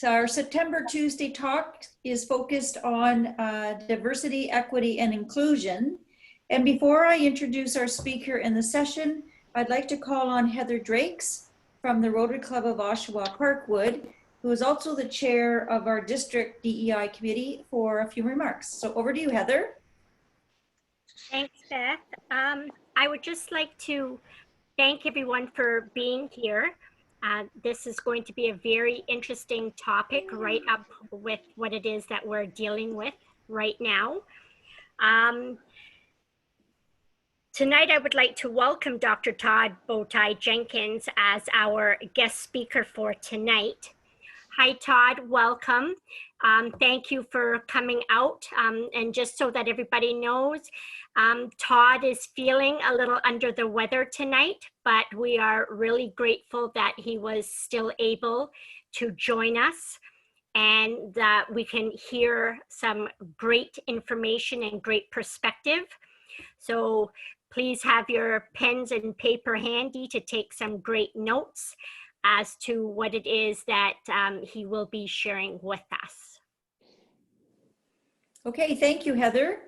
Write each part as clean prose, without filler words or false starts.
So our September Tuesday talk is focused on diversity, equity, and inclusion. And before I introduce our speaker in the session, I'd like to call on Heather Drakes from the Rotary Club of Oshawa Parkwood, who is also the chair of our district DEI committee, for a few remarks. So over to you, Heather. Thanks, Beth. I would just like to thank everyone for being here. This is going to be a very interesting topic, right up with what it is that we're dealing with right now. Tonight, I would like to welcome Dr. Todd Bowtie Jenkins as our guest speaker for tonight. Hi, Todd, welcome. Thank you for coming out. And just so that everybody knows, Todd is feeling a little under the weather tonight, but we are really grateful that he was still able to join us and that we can hear some great information and great perspective. So please have your pens and paper handy to take some great notes as to what it is that he will be sharing with us. Okay, thank you, Heather.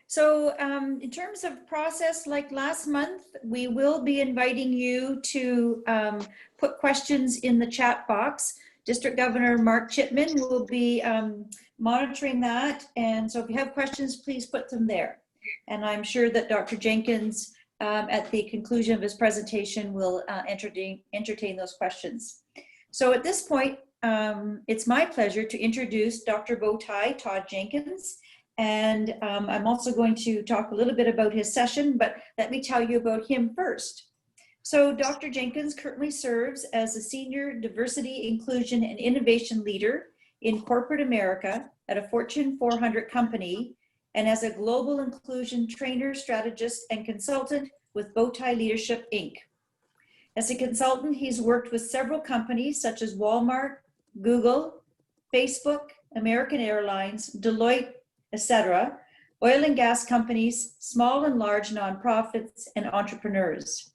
So in terms of process, like last month, we will be inviting you to put questions in the chat box. District Governor Mark Chipman will be monitoring that. And so if you have questions, please put them there. And I'm sure that Dr. Jenkins, at the conclusion of his presentation, will entertain those questions. So at this point, it's my pleasure to introduce Dr. Bowtie Todd Jenkins. And I'm also going to talk a little bit about his session, but let me tell you about him first. So Dr. Jenkins currently serves as a Senior Diversity, Inclusion, and Innovation Leader in Corporate America at a Fortune 400 company, and as a Global Inclusion Trainer, Strategist, and Consultant with Bowtie Leadership, Inc. As a consultant, he's worked with several companies such as Walmart, Google, Facebook, American Airlines, Deloitte, etc., oil and gas companies, small and large nonprofits, and entrepreneurs.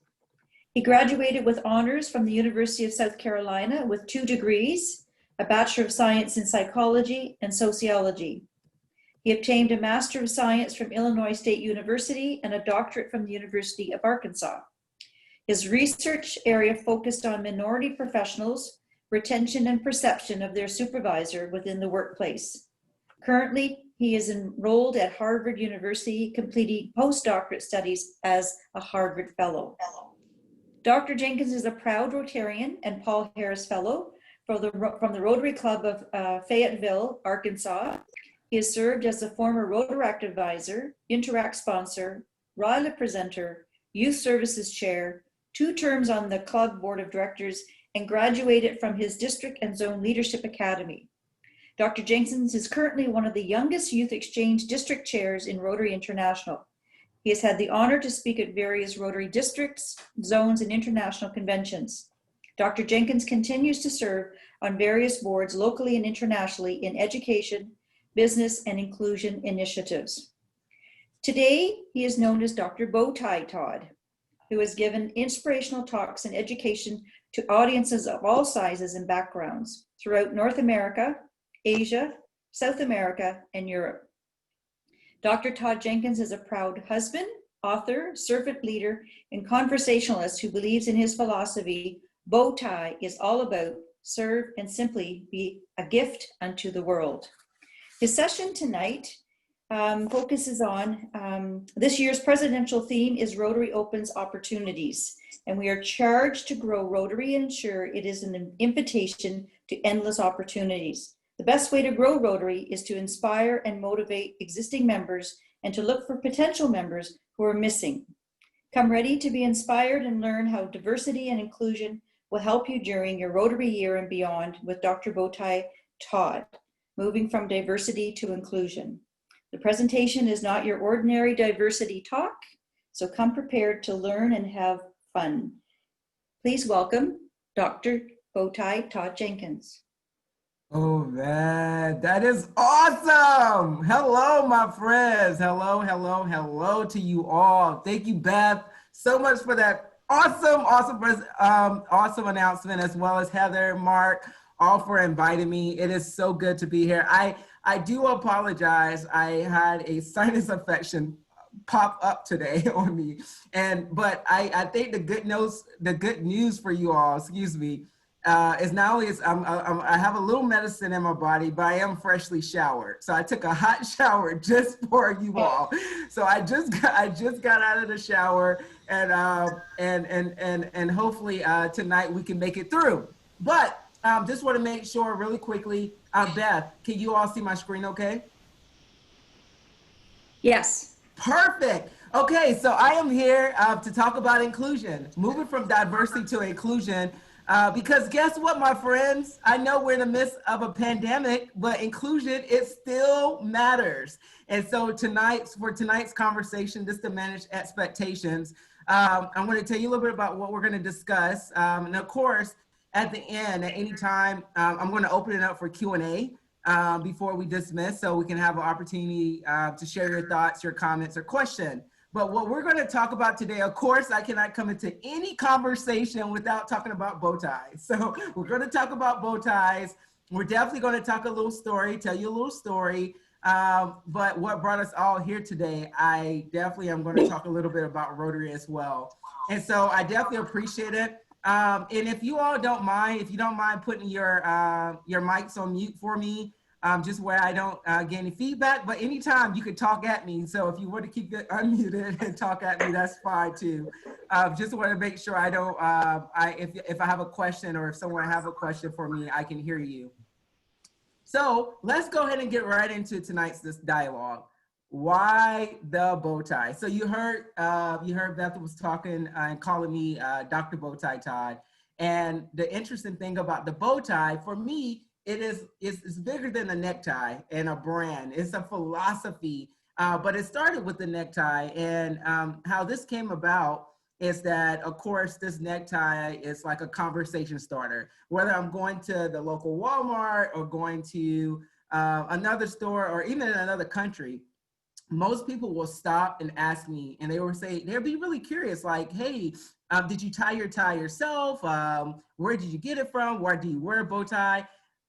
He graduated with honors from the University of South Carolina with 2 degrees, a Bachelor of Science in Psychology and Sociology. He obtained a Master of Science from Illinois State University and a doctorate from the University of Arkansas. His research area focused on minority professionals, retention and perception of their supervisor within the workplace. Currently, he is enrolled at Harvard University, completing postdoctorate studies as a Harvard Fellow. Dr. Jenkins is a proud Rotarian and Paul Harris Fellow from the Rotary Club of Fayetteville, Arkansas. He has served as a former Rotaract advisor, Interact sponsor, RILA presenter, Youth Services Chair, 2 terms on the club board of directors, and graduated from his district and zone leadership academy. Dr. Jenkins is currently one of the youngest youth exchange district chairs in Rotary International. He has had the honor to speak at various Rotary districts, zones, and international conventions. Dr. Jenkins continues to serve on various boards locally and internationally in education, business, and inclusion initiatives. Today, he is known as Dr. Bowtie Todd, who has given inspirational talks in education to audiences of all sizes and backgrounds throughout North America, Asia, South America, and Europe. Dr. Todd Jenkins is a proud husband, author, servant leader, and conversationalist who believes in his philosophy, Bowtie is all about serve and simply be a gift unto the world. His session tonight focuses on this year's presidential theme is Rotary Opens Opportunities, and we are charged to grow Rotary and ensure it is an invitation to endless opportunities. The best way to grow Rotary is to inspire and motivate existing members and to look for potential members who are missing. Come ready to be inspired and learn how diversity and inclusion will help you during your Rotary year and beyond with Dr. Bowtie Todd, moving from diversity to inclusion. The presentation is not your ordinary diversity talk, so come prepared to learn and have fun. Please welcome Dr. Bowtie Todd Jenkins. Oh man, that is awesome. Hello, my friends. Hello, hello, hello to you all. Thank you, Beth, so much for that awesome announcement, as well as Heather, Mark, all for inviting me. It is so good to be here. I do apologize. I had a sinus infection pop up today on me, but I think the good news for you all, excuse me, is not only is I have a little medicine in my body, but I am freshly showered. So I took a hot shower just for you all. So I just got out of the shower, and hopefully tonight we can make it through. But just want to make sure really quickly, Beth, can you all see my screen okay? Yes. Perfect. Okay, so I am here to talk about inclusion, moving from diversity to inclusion. Because guess what, my friends? I know we're in the midst of a pandemic, but inclusion, it still matters. And so for tonight's conversation, just to manage expectations, I'm going to tell you a little bit about what we're going to discuss. And of course, at the end, at any time, I'm going to open it up for Q&A before we dismiss, so we can have an opportunity to share your thoughts, your comments, or question. But what we're going to talk about today, of course, I cannot come into any conversation without talking about bow ties. So we're going to talk about bow ties. We're definitely going to talk a little story, tell you a little story. But what brought us all here today, I definitely am going to talk a little bit about Rotary as well. And so I definitely appreciate it. And if you all don't mind, if you don't mind putting your mics on mute for me, just where I don't get any feedback, but anytime you could talk at me. So if you want to keep it unmuted and talk at me, that's fine too. Just want to make sure I don't, if I have a question or if someone have a question for me, I can hear you. So let's go ahead and get right into this dialogue. Why the bow tie? So you heard Beth was talking and calling me Dr. Bowtie Todd. And the interesting thing about the bow tie, for me, it's bigger than a necktie and a brand. It's a philosophy, but it started with the necktie. And how this came about is that, of course, this necktie is like a conversation starter. Whether I'm going to the local Walmart or going to another store or even in another country, most people will stop and ask me, and they'll be really curious, like, hey, did you tie your tie yourself? Where did you get it from? Why do you wear a bow tie?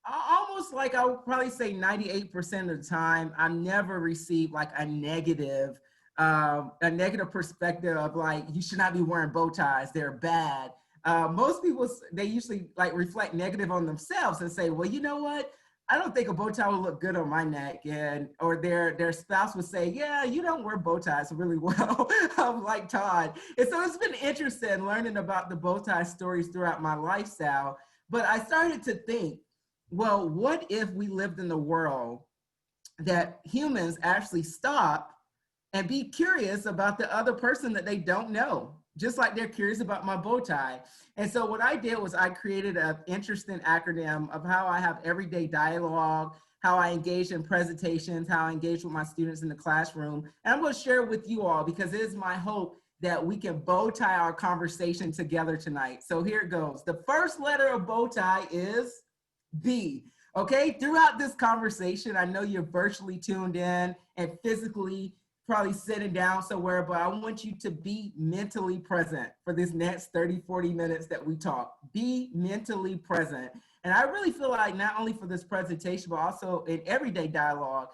Almost like I would probably say 98% of the time, I never received like a negative perspective of like, you should not be wearing bow ties, they're bad. Most people, they usually like reflect negative on themselves and say, well, you know what? I don't think a bow tie would look good on my neck, or their spouse would say, yeah, you don't wear bow ties really well, like Todd. And so it's been interesting learning about the bow tie stories throughout my lifestyle. But I started to think, well, what if we lived in a world that humans actually stop and be curious about the other person that they don't know, just like they're curious about my bow tie. And so what I did was I created an interesting acronym of how I have everyday dialogue, how I engage in presentations, how I engage with my students in the classroom. And I'm going to share it with you all because it is my hope that we can bow tie our conversation together tonight. So here it goes. The first letter of bow tie is B. Okay, throughout this conversation, I know you're virtually tuned in and physically probably sitting down somewhere, but I want you to be mentally present for this next 30, 40 minutes that we talk. Be mentally present. And I really feel like not only for this presentation, but also in everyday dialogue,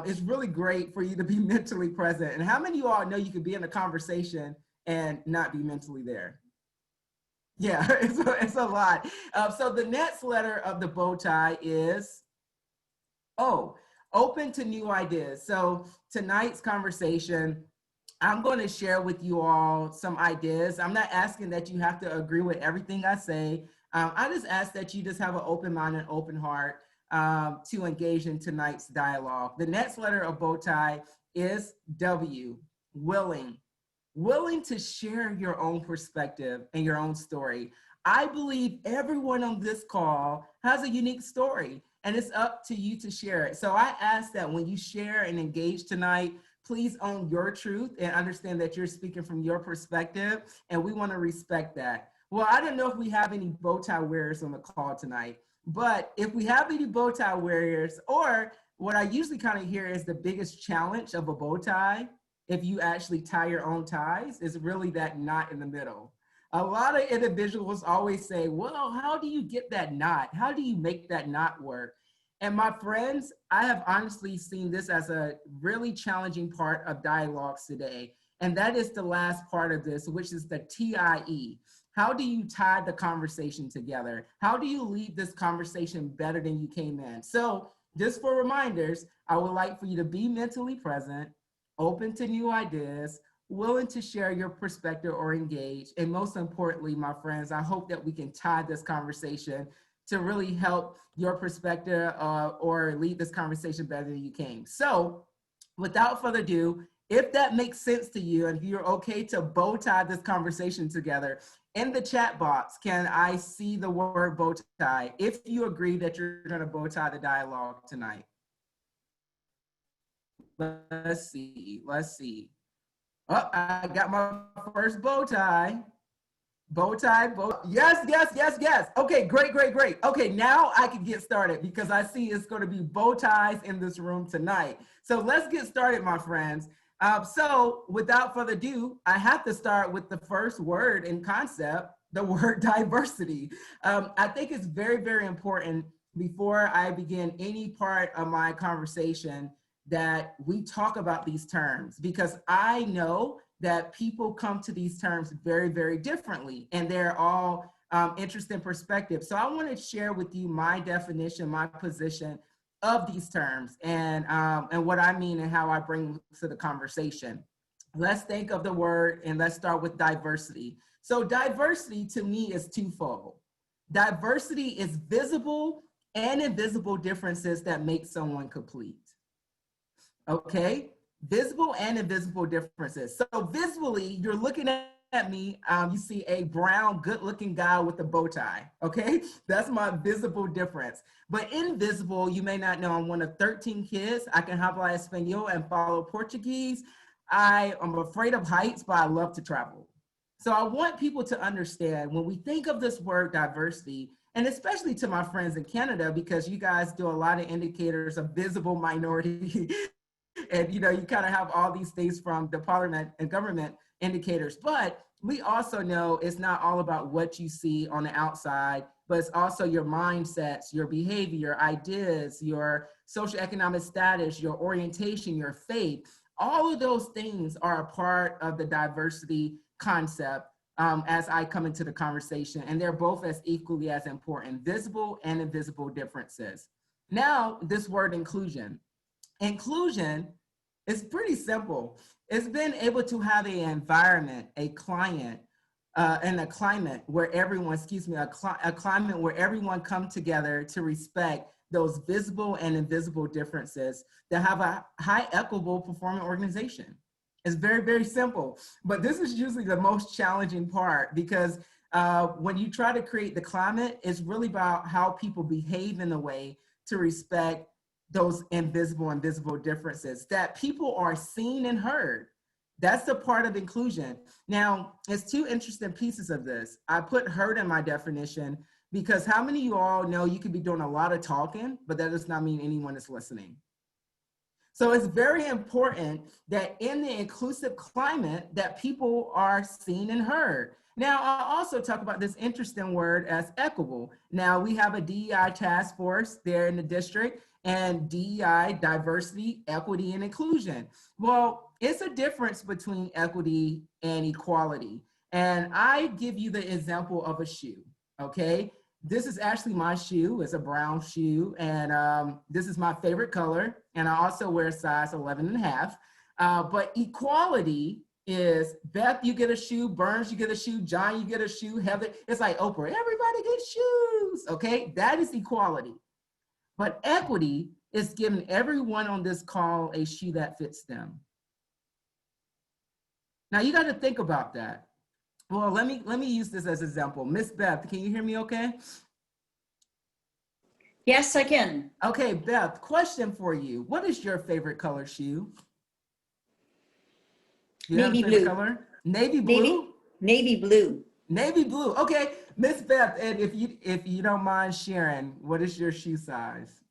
it's really great for you to be mentally present. And how many of you all know you could be in a conversation and not be mentally there? Yeah, it's a lot. So the next letter of the bow tie is O. Open to new ideas. So tonight's conversation, I'm going to share with you all some ideas. I'm not asking that you have to agree with everything I say. I just ask that you just have an open mind and open heart to engage in tonight's dialogue. The next letter of bow tie is W, willing. Willing to share your own perspective and your own story. I believe everyone on this call has a unique story, and it's up to you to share it. So I ask that when you share and engage tonight, please own your truth and understand that you're speaking from your perspective, and we want to respect that. Well, I don't know if we have any bow tie wearers on the call tonight, but if we have any bow tie wearers, or what I usually kind of hear is the biggest challenge of a bow tie, if you actually tie your own ties, is really that knot in the middle. A lot of individuals always say, well, how do you get that knot? How do you make that knot work? And my friends, I have honestly seen this as a really challenging part of dialogues today. And that is the last part of this, which is the TIE. How do you tie the conversation together? How do you lead this conversation better than you came in? So just for reminders, I would like for you to be mentally present, open to new ideas, willing to share your perspective or engage. And most importantly, my friends, I hope that we can tie this conversation to really help your perspective or lead this conversation better than you came. So without further ado, if that makes sense to you and if you're okay to bow tie this conversation together, in the chat box, can I see the word bow tie if you agree that you're gonna bow tie the dialogue tonight? Let's see. Oh, I got my first bow tie. Bow tie. Yes. Okay, great. Okay, now I can get started because I see it's going to be bow ties in this room tonight. So let's get started, my friends. So without further ado, I have to start with the first word and concept, the word diversity. I think it's very, very important before I begin any part of my conversation that we talk about these terms, because I know that people come to these terms very, very differently, and they're all interesting perspectives. So I want to share with you my definition, my position of these terms, and what I mean and how I bring to the conversation. Let's think of the word and let's start with diversity. So diversity to me is twofold. Diversity is visible and invisible differences that make someone complete. Okay, visible and invisible differences. So visually, you're looking at me, you see a brown, good-looking guy with a bow tie, okay? That's my visible difference. But invisible, you may not know, I'm one of 13 kids. I can hablar Espanol and follow Portuguese. I am afraid of heights, but I love to travel. So I want people to understand when we think of this word diversity, and especially to my friends in Canada, because you guys do a lot of indicators of visible minority. And you know, you kind of have all these things from the parliament and government indicators, but we also know it's not all about what you see on the outside, but it's also your mindsets, your behavior, your ideas, your socioeconomic status, your orientation, your faith. All of those things are a part of the diversity concept as I come into the conversation, and they're both as equally as important, visible and invisible differences. Now, this word inclusion. Inclusion is pretty simple. It's been able to have an environment, a client, and a climate where everyone, a climate where everyone come together to respect those visible and invisible differences that have a high equitable performing organization. It's very, very simple, but this is usually the most challenging part because when you try to create the climate, it's really about how people behave in a way to respect those invisible and visible differences, that people are seen and heard. That's the part of inclusion. Now, it's two interesting pieces of this. I put heard in my definition because how many of you all know you could be doing a lot of talking, but that does not mean anyone is listening. So it's very important that in the inclusive climate that people are seen and heard. Now, I'll also talk about this interesting word as equitable. Now, we have a DEI task force there in the district, and DEI, diversity, equity, and inclusion. Well, it's a difference between equity and equality. And I give you the example of a shoe, okay? This is actually my shoe. It's a brown shoe, and this is my favorite color. And I also wear a size 11.5. But equality is Beth, you get a shoe, Burns, you get a shoe, John, you get a shoe, Heather. It's like Oprah, everybody gets shoes, okay? That is equality. But equity is giving everyone on this call a shoe that fits them. Now you got to think about that. Well, let me use this as an example. Miss Beth, can you hear me okay? Yes, I can. Okay, Beth, question for you. What is your favorite color shoe? You Navy have a favorite blue. color? Navy blue? Navy blue. Navy blue. Okay, Miss Beth, and if you don't mind sharing, what is your shoe size?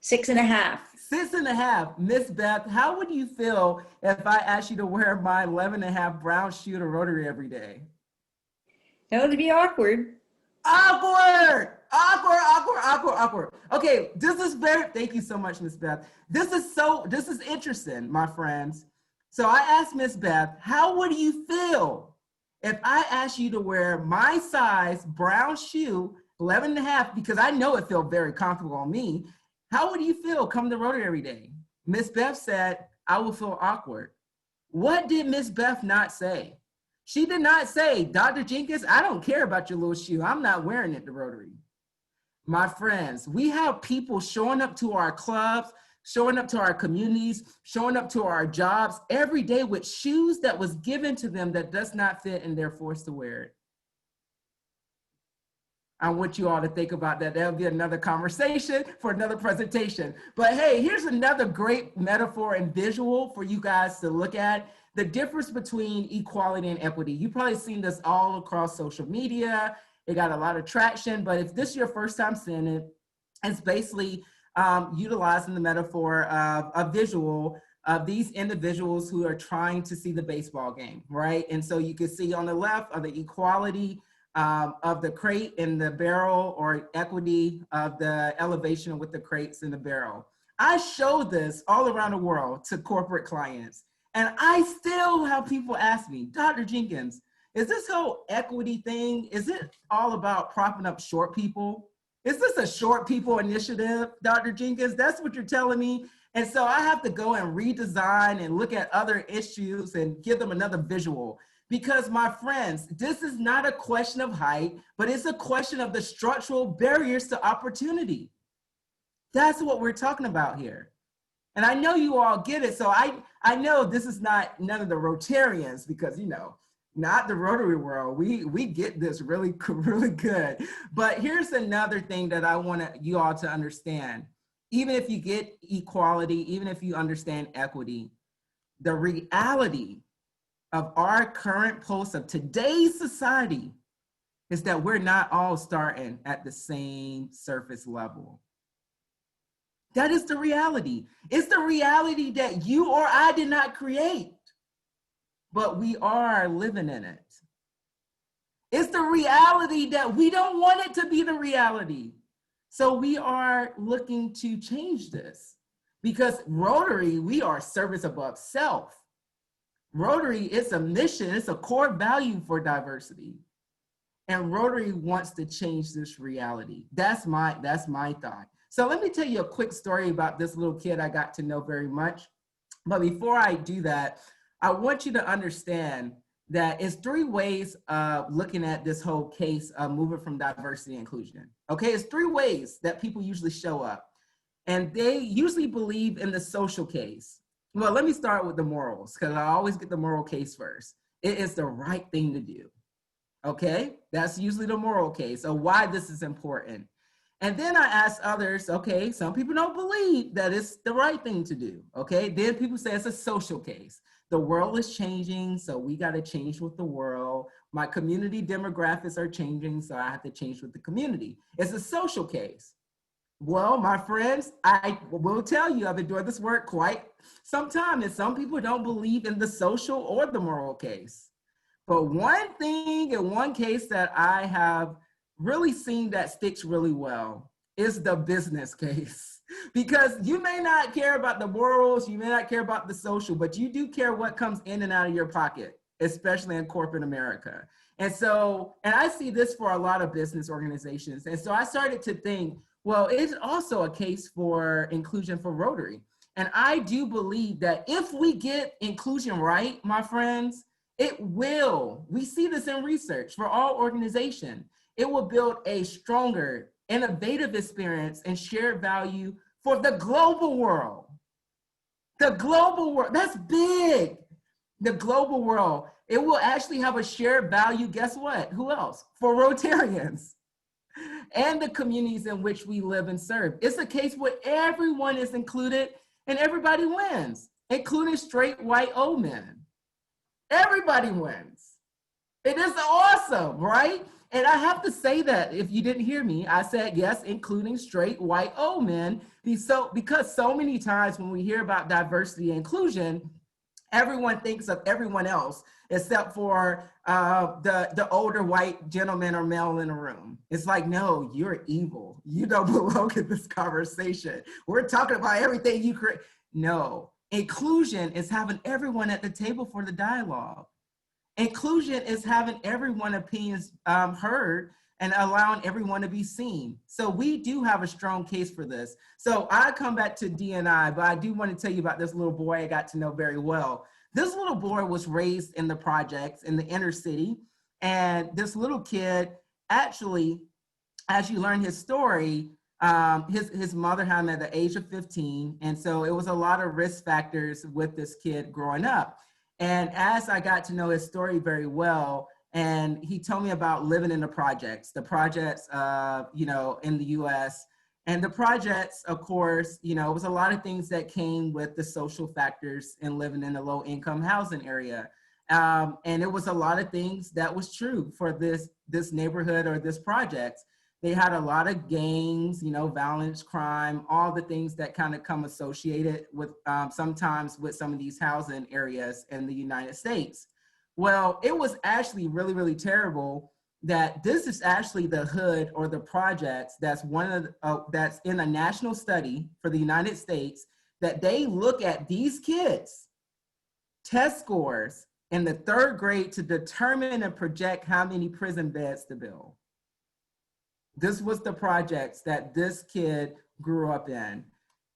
6.5. 6.5. Miss Beth, how would you feel if I asked you to wear my 11.5 brown shoe to Rotary every day? That would be awkward. Awkward, awkward, awkward, awkward, awkward. Okay, this is very, thank you so much, Miss Beth. This is interesting, my friends. So I asked Miss Beth, how would you feel if I asked you to wear my size brown shoe, 11 and a half, because I know it felt very comfortable on me. How would you feel come to Rotary every day? Miss Beth said, I would feel awkward. What did Miss Beth not say? She did not say, Dr. Jenkins, I don't care about your little shoe. I'm not wearing it to Rotary. My friends, we have people showing up to our clubs, showing up to our communities, showing up to our jobs every day with shoes that was given to them that does not fit and they're forced to wear it. I want you all to think about that. That'll be another conversation for another presentation. But hey, here's another great metaphor and visual for you guys to look at. The difference between equality and equity. You've probably seen this all across social media. It got a lot of traction, but if this is your first time seeing it, it's basically utilizing the metaphor of a visual of these individuals who are trying to see the baseball game, right? And so you can see on the left of the equality of the crate and the barrel, or equity of the elevation with the crates and the barrel. I show this all around the world to corporate clients. And I still have people ask me, Dr. Jenkins, is this whole equity thing, is it all about propping up short people? Is this a short people initiative, Dr. Jenkins? That's what you're telling me. And so I have to go and redesign and look at other issues and give them another visual. Because my friends, this is not a question of height, but it's a question of the structural barriers to opportunity. That's what we're talking about here. And I know you all get it. So I know this is not none of the Rotarians, because, you know, not the Rotary world. We get this really, really good. But here's another thing that I want you all to understand. Even if you get equality, even if you understand equity, the reality of our current pulse of today's society is that we're not all starting at the same surface level. That is the reality. It's the reality that you or I did not create, but we are living in it. It's the reality that we don't want it to be the reality. So we are looking to change this, because Rotary, we are service above self. Rotary is a mission, it's a core value for diversity. And Rotary wants to change this reality. That's my thought. So let me tell you a quick story about this little kid I got to know very much. But before I do that, I want you to understand that it's 3 ways of looking at this whole case of moving from diversity and inclusion. Okay, it's 3 ways that people usually show up. And they usually believe in the social case. Well, let me start with the morals, because I always get the moral case first. It is the right thing to do. Okay, that's usually the moral case of why this is important. And then I ask others, okay, some people don't believe that it's the right thing to do, okay? Then people say it's a social case. The world is changing, so we gotta change with the world. My community demographics are changing, so I have to change with the community. It's a social case. Well, my friends, I will tell you, I've been doing this work quite some time, and some people don't believe in the social or the moral case. But one thing and one case that I have really seen that sticks really well is the business case. Because you may not care about the morals, you may not care about the social, but you do care what comes in and out of your pocket, especially in corporate America. And so, and I see this for a lot of business organizations. And so I started to think, well, it's also a case for inclusion for Rotary. And I do believe that if we get inclusion right, my friends, it will, we see this in research for all organizations, it will build a stronger, innovative experience and shared value for the global world. The global world, that's big. The global world, it will actually have a shared value, guess what? Who else? For Rotarians and the communities in which we live and serve. It's a case where everyone is included and everybody wins, including straight white old men. Everybody wins. It is awesome, right? And I have to say that if you didn't hear me, I said yes, including straight white old men, because so many times when we hear about diversity and inclusion, Everyone thinks of everyone else except for the older white gentleman or male in the room. It's like, no, you're evil. You don't belong in this conversation. We're talking about everything you create. No, inclusion is having everyone at the table for the dialogue. Inclusion is having everyone's opinions heard and allowing everyone to be seen. So we do have a strong case for this. So I come back to D&I, but I do want to tell you about this little boy I got to know very well. This little boy was raised in the projects in the inner city. And this little kid, actually, as you learn his story, his mother had him at the age of 15. And so it was a lot of risk factors with this kid growing up. And as I got to know his story very well, and he told me about living in the projects, you know, in the US. And the projects, of course, you know, it was a lot of things that came with the social factors in living in a low income housing area. And it was a lot of things that was true for this neighborhood or this project. They had a lot of gangs, you know, violence, crime, all the things that kind of come associated with sometimes with some of these housing areas in the United States. Well, it was actually really, really terrible that this is actually the hood or the projects that's that's in a national study for the United States, that they look at these kids' test scores in the 3rd grade to determine and project how many prison beds to build. This was the projects that this kid grew up in.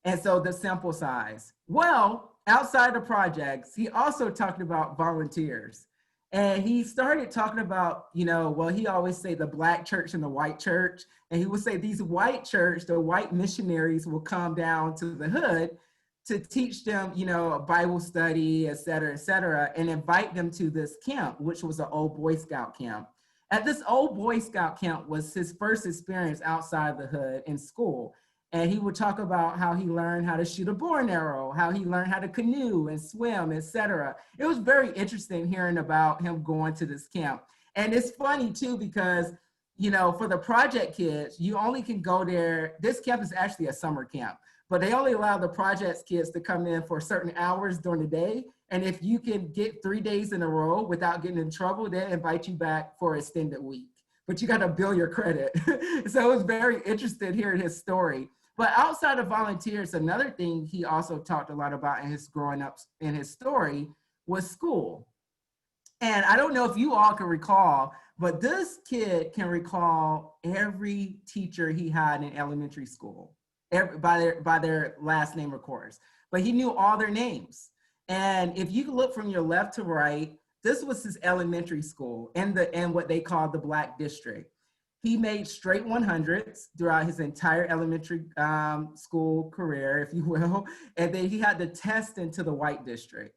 And so the sample size. Well, outside the projects, he also talked about volunteers. And he started talking about, you know, well, he always say the black church and the white church. And he would say these white church, the white missionaries will come down to the hood to teach them, you know, a Bible study, et cetera, and invite them to this camp, which was an old Boy Scout camp. At this old Boy Scout camp was his first experience outside the hood in school. And he would talk about how he learned how to shoot a bow and arrow, how he learned how to canoe and swim, etc. It was very interesting hearing about him going to this camp. And it's funny too, because, you know, for the project kids, you only can go there. This camp is actually a summer camp, but they only allow the projects kids to come in for certain hours during the day. And if you can get 3 days in a row without getting in trouble, they invite you back for an extended week. But you got to bill your credit. So it was very interesting hearing his story. But outside of volunteers, another thing he also talked a lot about in his growing up in his story was school. And I don't know if you all can recall, but this kid can recall every teacher he had in elementary school by their last name, of course. But he knew all their names. And if you look from your left to right, this was his elementary school in what they call the Black District. He made straight 100s throughout his entire elementary school career, if you will. And then he had to test into the White District.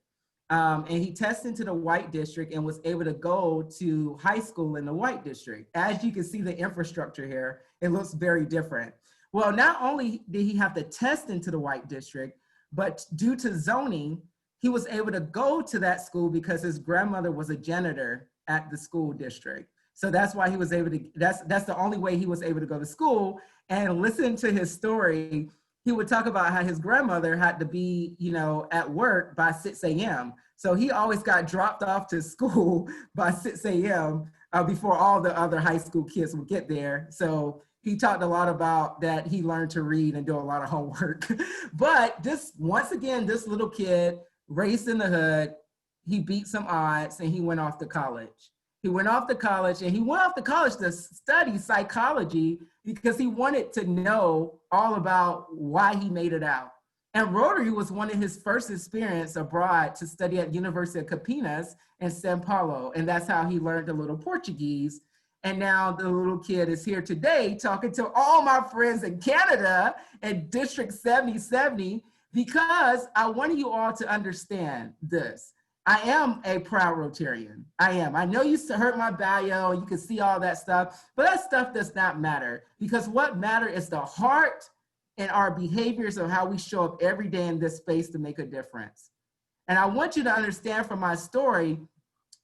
And he tested into the White District and was able to go to high school in the White District. As you can see the infrastructure here, it looks very different. Well, not only did he have to test into the White District, but due to zoning, he was able to go to that school because his grandmother was a janitor at the school district. So that's why he was able to, that's the only way he was able to go to school. And listen to his story, he would talk about how his grandmother had to be, you know, at work by 6 a.m. So he always got dropped off to school by 6 a.m. Before all the other high school kids would get there. So he talked a lot about that he learned to read and do a lot of homework. But once again, this little kid raised in the hood, he beat some odds and he went off to college. He went off to college to study psychology because he wanted to know all about why he made it out. And Rotary was one of his first experience abroad to study at University of Campinas in Sao Paulo. And that's how he learned a little Portuguese. And now the little kid is here today talking to all my friends in Canada and District 7070, because I want you all to understand this. I am a proud Rotarian. I am. I know you heard my bio, you can see all that stuff, but that stuff does not matter, because what matters is the heart and our behaviors of how we show up every day in this space to make a difference. And I want you to understand from my story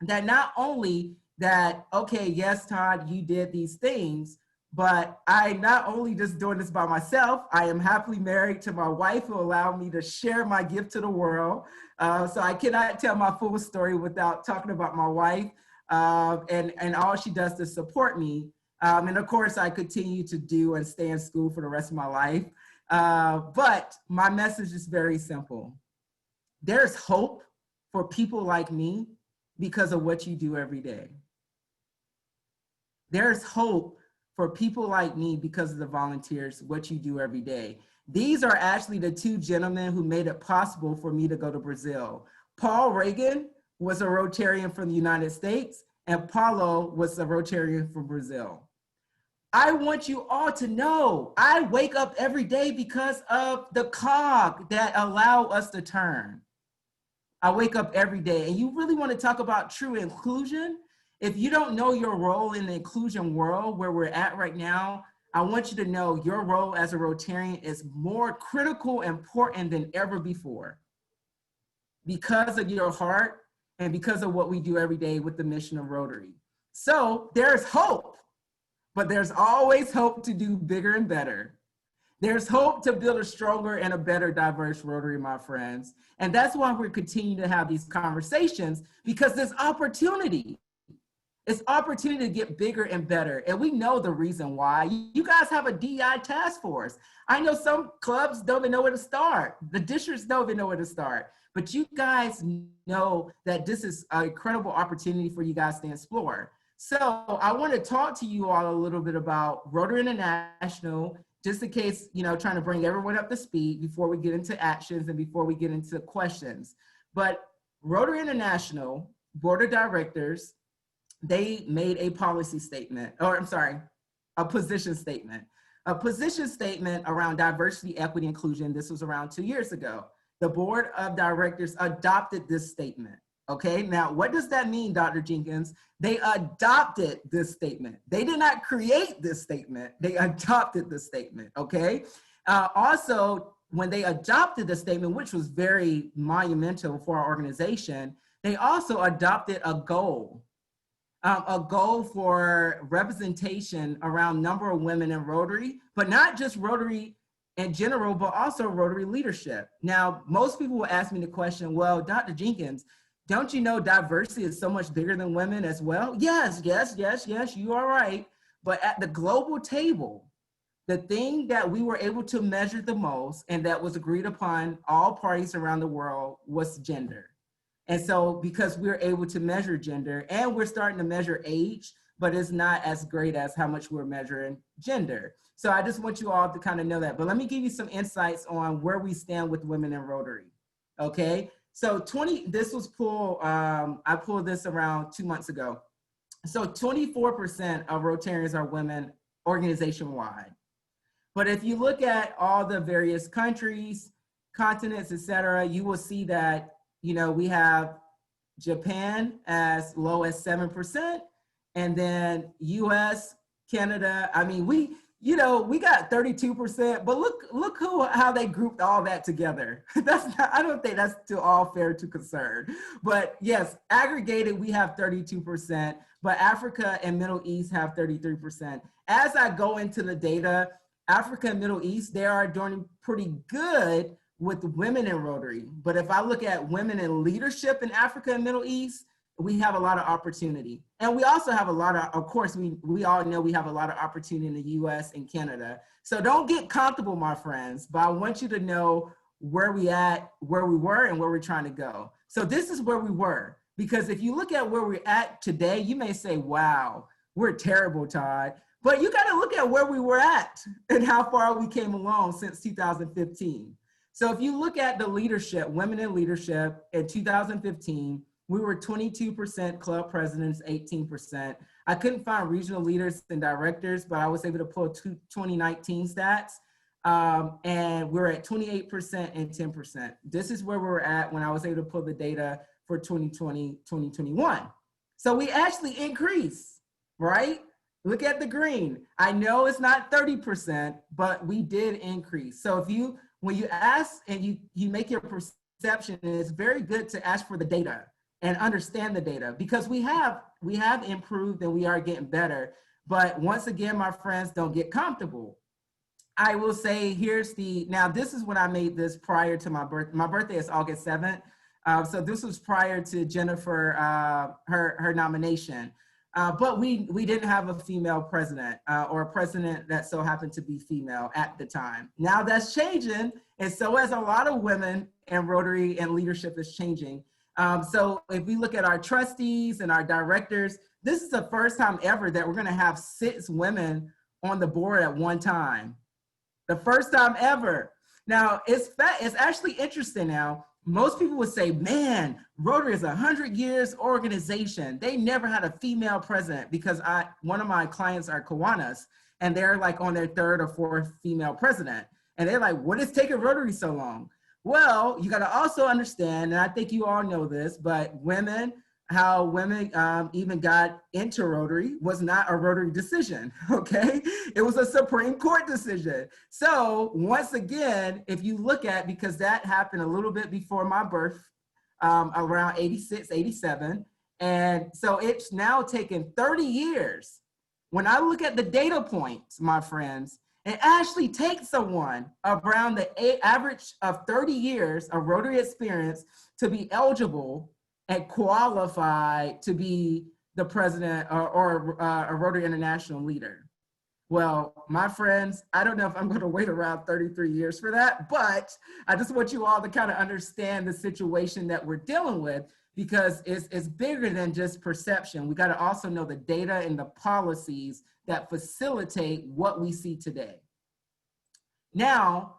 that not only that, okay, yes, Todd, you did these things, but I not only just doing this by myself, I am happily married to my wife who allowed me to share my gift to the world. So I cannot tell my full story without talking about my wife and all she does to support me. And of course, I continue to do and stay in school for the rest of my life. But my message is very simple. There's hope for people like me because of what you do every day. There's hope for people like me because of the volunteers, what you do every day. These are actually the two gentlemen who made it possible for me to go to Brazil. Paul Reagan was a Rotarian from the United States, and Paulo was a Rotarian from Brazil. I want you all to know I wake up every day because of the cog that allow us to turn. I wake up every day, and you really want to talk about true inclusion? If you don't know your role in the inclusion world where we're at right now, I want you to know your role as a Rotarian is more critical and important than ever before because of your heart and because of what we do every day with the mission of Rotary. So there's hope, but there's always hope to do bigger and better. There's hope to build a stronger and a better diverse Rotary, my friends. And that's why we're continuing to have these conversations, because there's opportunity. It's opportunity to get bigger and better. And we know the reason why. You guys have a DEI task force. I know some clubs don't even know where to start. The districts don't even know where to start. But you guys know that this is an incredible opportunity for you guys to explore. So I want to talk to you all a little bit about Rotary International, just in case, trying to bring everyone up to speed before we get into actions and before we get into questions. But Rotary International Board of Directors, they made a policy statement, a position statement. A position statement around diversity, equity, inclusion. This was around 2 years ago. The Board of Directors adopted this statement. Okay, now what does that mean, Dr. Jenkins? They adopted this statement. They did not create this statement. They adopted the statement, okay? Also, when they adopted the statement, which was very monumental for our organization, they also adopted a goal for representation around number of women in Rotary, but not just Rotary in general, but also Rotary leadership. Now, most people will ask me the question, well, Dr. Jenkins, don't you know diversity is so much bigger than women as well? Yes, you are right. But at the global table, the thing that we were able to measure the most and that was agreed upon all parties around the world was gender. And so because we're able to measure gender and we're starting to measure age, but it's not as great as how much we're measuring gender. So I just want you all to kind of know that. But let me give you some insights on where we stand with women in Rotary, okay? So this was pulled, I pulled this around 2 months ago. So 24% of Rotarians are women organization-wide. But if you look at all the various countries, continents, et cetera, you will see that, we have Japan as low as 7%, and then US, Canada, we got 32%, but look how they grouped all that together. I don't think that's to all fair to concern. But yes, aggregated, we have 32%, but Africa and Middle East have 33%. As I go into the data, Africa and Middle East, they are doing pretty good with women in Rotary. But if I look at women in leadership in Africa and Middle East, we have a lot of opportunity. And we also have a lot of course, we all know we have a lot of opportunity in the US and Canada. So don't get comfortable, my friends, but I want you to know where we were and where we're trying to go. So this is where we were, because if you look at where we're at today, you may say, wow, we're terrible, Todd. But you got to look at where we were at and how far we came along since 2015. So if you look at the leadership, women in leadership in 2015, we were 22% club presidents, 18%. I couldn't find regional leaders and directors, but I was able to pull 2019 stats. And we're at 28% and 10%. This is where we were at when I was able to pull the data for 2020, 2021. So we actually increased, right? Look at the green. I know it's not 30%, but we did increase. So when you ask and you make your perception, it's very good to ask for the data and understand the data, because we have improved and we are getting better. But once again, my friends, don't get comfortable. I will say, now this is when I made this prior to my birthday. My birthday is August 7th. So this was prior to Jennifer, her nomination. But we didn't have a female president or a president that so happened to be female at the time. Now that's changing. And so as a lot of women in Rotary and leadership is changing. So if we look at our trustees and our directors, this is the first time ever that we're going to have 6 women on the board at one time. The first time ever. Now, it's actually interesting now. Most people would say, man, Rotary is a 100 years organization. They never had a female president, because one of my clients are Kiwanis, and they're like on their 3rd or 4th female president. And they're like, what is taking Rotary so long? Well, you got to also understand, and I think you all know this, but how women even got into Rotary was not a Rotary decision, okay? It was a Supreme Court decision. So once again, if you look at, because that happened a little bit before my birth, around 86, 87, and so it's now taken 30 years. When I look at the data points, my friends, it actually takes someone around the average of 30 years of Rotary experience to be eligible and qualified to be the president or a Rotary International leader. Well, my friends, I don't know if I'm going to wait around 33 years for that, but I just want you all to kind of understand the situation that we're dealing with, because it's bigger than just perception. We got to also know the data and the policies that facilitate what we see today. Now,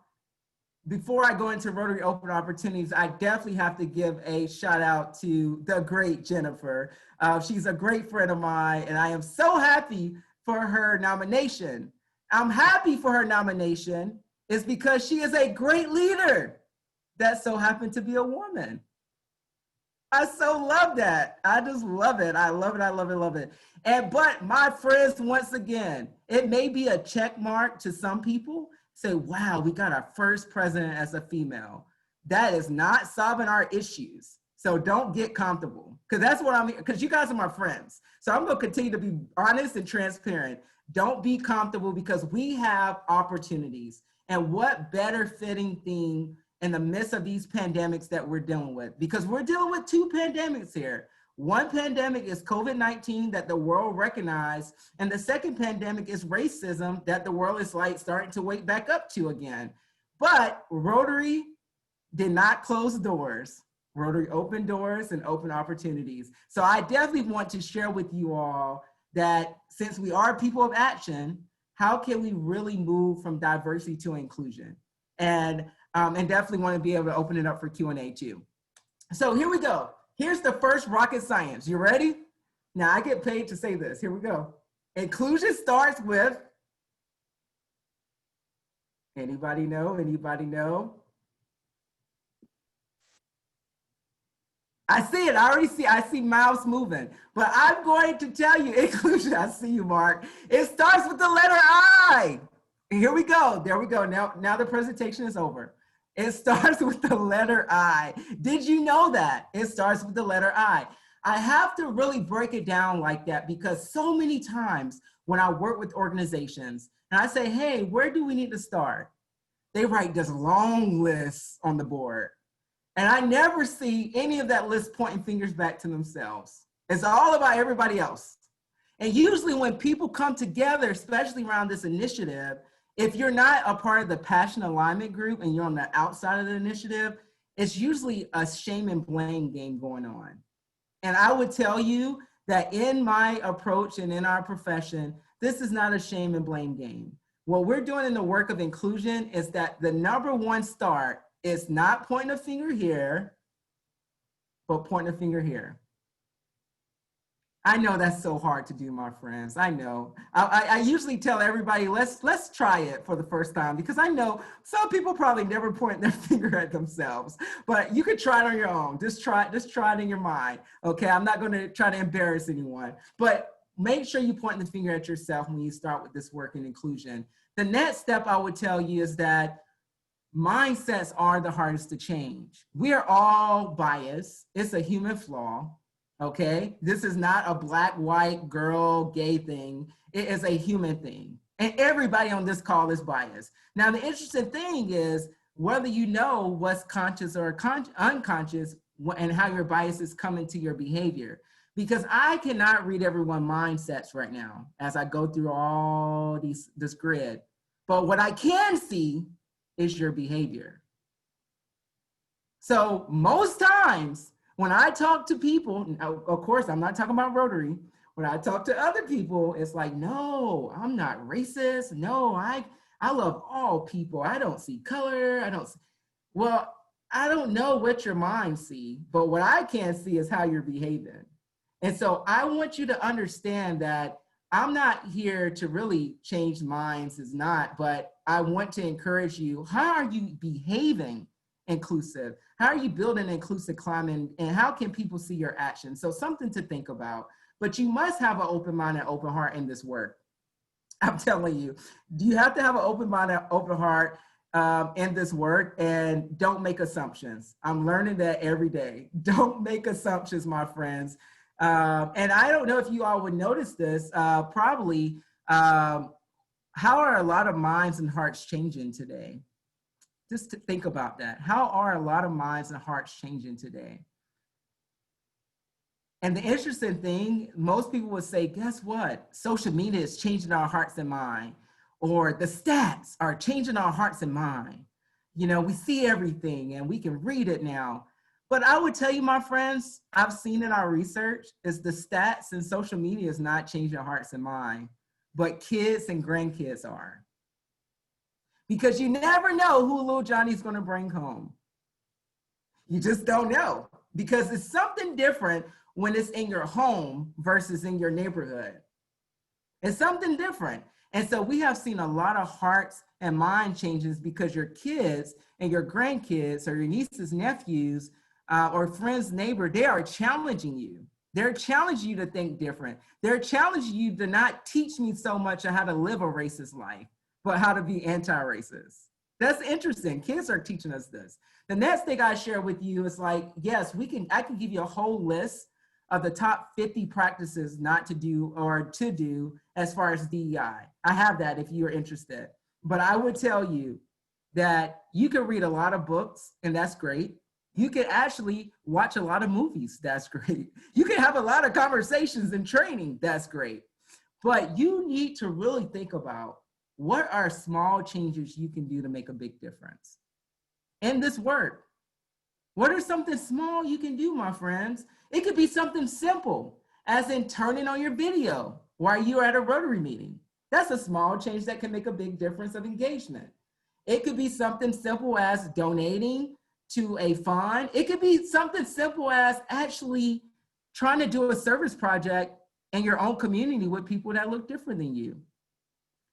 before I go into Rotary Open Opportunities, I definitely have to give a shout out to the great Jennifer. She's a great friend of mine, and I am so happy for her nomination. I'm happy for her nomination is because she is a great leader that so happened to be a woman. I so love that. I just love it. I love it. I love it. Love it. But my friends, once again, it may be a check mark to some people. Say, wow, we got our first president as a female. That is not solving our issues. So don't get comfortable, because that's what because you guys are my friends. So I'm going to continue to be honest and transparent. Don't be comfortable, because we have opportunities. And what better fitting thing in the midst of these pandemics that we're dealing with, because we're dealing with 2 pandemics here. One pandemic is COVID-19 that the world recognized, and the second pandemic is racism that the world is like starting to wake back up to again. But Rotary did not close doors. Rotary opened doors and opened opportunities. So I definitely want to share with you all that since we are people of action, how can we really move from diversity to inclusion? And definitely want to be able to open it up for Q&A too. So here we go. Here's the first rocket science. You ready? Now I get paid to say this. Here we go. Inclusion starts with, anybody know? Anybody know? I see it. I see mouths moving. But I'm going to tell you, inclusion, I see you, Mark. It starts with the letter I. And here we go. There we go. Now the presentation is over. It starts with the letter I. Did you know that? It starts with the letter I. I have to really break it down like that, because so many times when I work with organizations and I say, hey, where do we need to start? They write this long list on the board. And I never see any of that list pointing fingers back to themselves. It's all about everybody else. And usually when people come together, especially around this initiative, if you're not a part of the passion alignment group and you're on the outside of the initiative, it's usually a shame and blame game going on. And I would tell you that in my approach and in our profession, this is not a shame and blame game. What we're doing in the work of inclusion is that the #1 start is not pointing a finger here, but pointing a finger here. I know that's so hard to do, my friends. I know. I usually tell everybody, let's try it for the first time, because I know some people probably never point their finger at themselves, but you could try it on your own. Just try it in your mind. Okay, I'm not going to try to embarrass anyone, but make sure you point the finger at yourself when you start with this work in inclusion. The next step I would tell you is that mindsets are the hardest to change. We are all biased. It's a human flaw. okay? This is not a black, white, girl, gay thing. It is a human thing. And everybody on this call is biased. Now, the interesting thing is whether you know what's conscious or unconscious and how your biases come into your behavior. Because I cannot read everyone's mindsets right now as I go through all this grid. But what I can see is your behavior. So most times when I talk to people, of course, I'm not talking about Rotary. When I talk to other people, it's like, no, I'm not racist. No, I love all people. I don't see color. Well, I don't know what your mind see, but what I can see is how you're behaving. And so I want you to understand that I'm not here to really change minds, is not, but I want to encourage you. How are you behaving inclusive? How are you building an inclusive climate, and how can people see your actions? So something to think about, but you must have an open mind and open heart in this work. I'm telling you, you have to have an open mind and open heart in this work, and don't make assumptions. I'm learning that every day. Don't make assumptions, my friends. And I don't know if you all would notice this, probably, how are a lot of minds and hearts changing today? Just to think about that. How are a lot of minds and hearts changing today? And the interesting thing, most people would say, guess what? Social media is changing our hearts and mind, or the stats are changing our hearts and mind. You know, we see everything and we can read it now. But I would tell you, my friends, I've seen in our research is the stats and social media is not changing hearts and mind, but kids and grandkids are. Because you never know who little Johnny's gonna bring home. You just don't know, because it's something different when it's in your home versus in your neighborhood. It's something different. And so we have seen a lot of hearts and mind changes because your kids and your grandkids or your nieces, nephews, or friends, neighbor, they are challenging you. They're challenging you to think different. They're challenging you to not teach me so much on how to live a racist life, but how to be anti-racist. That's interesting. Kids are teaching us this. The next thing I share with you is like, yes, I can give you a whole list of the top 50 practices not to do or to do as far as DEI. I have that if you're interested. But I would tell you that you can read a lot of books, and that's great. You can actually watch a lot of movies, that's great. You can have a lot of conversations and training, that's great. But you need to really think about what are small changes you can do to make a big difference in this work. What are something small you can do, my friends? It could be something simple, as in turning on your video while you're at a Rotary meeting. That's a small change that can make a big difference of engagement. It could be something simple as donating to a fund. It could be something simple as actually trying to do a service project in your own community with people that look different than you.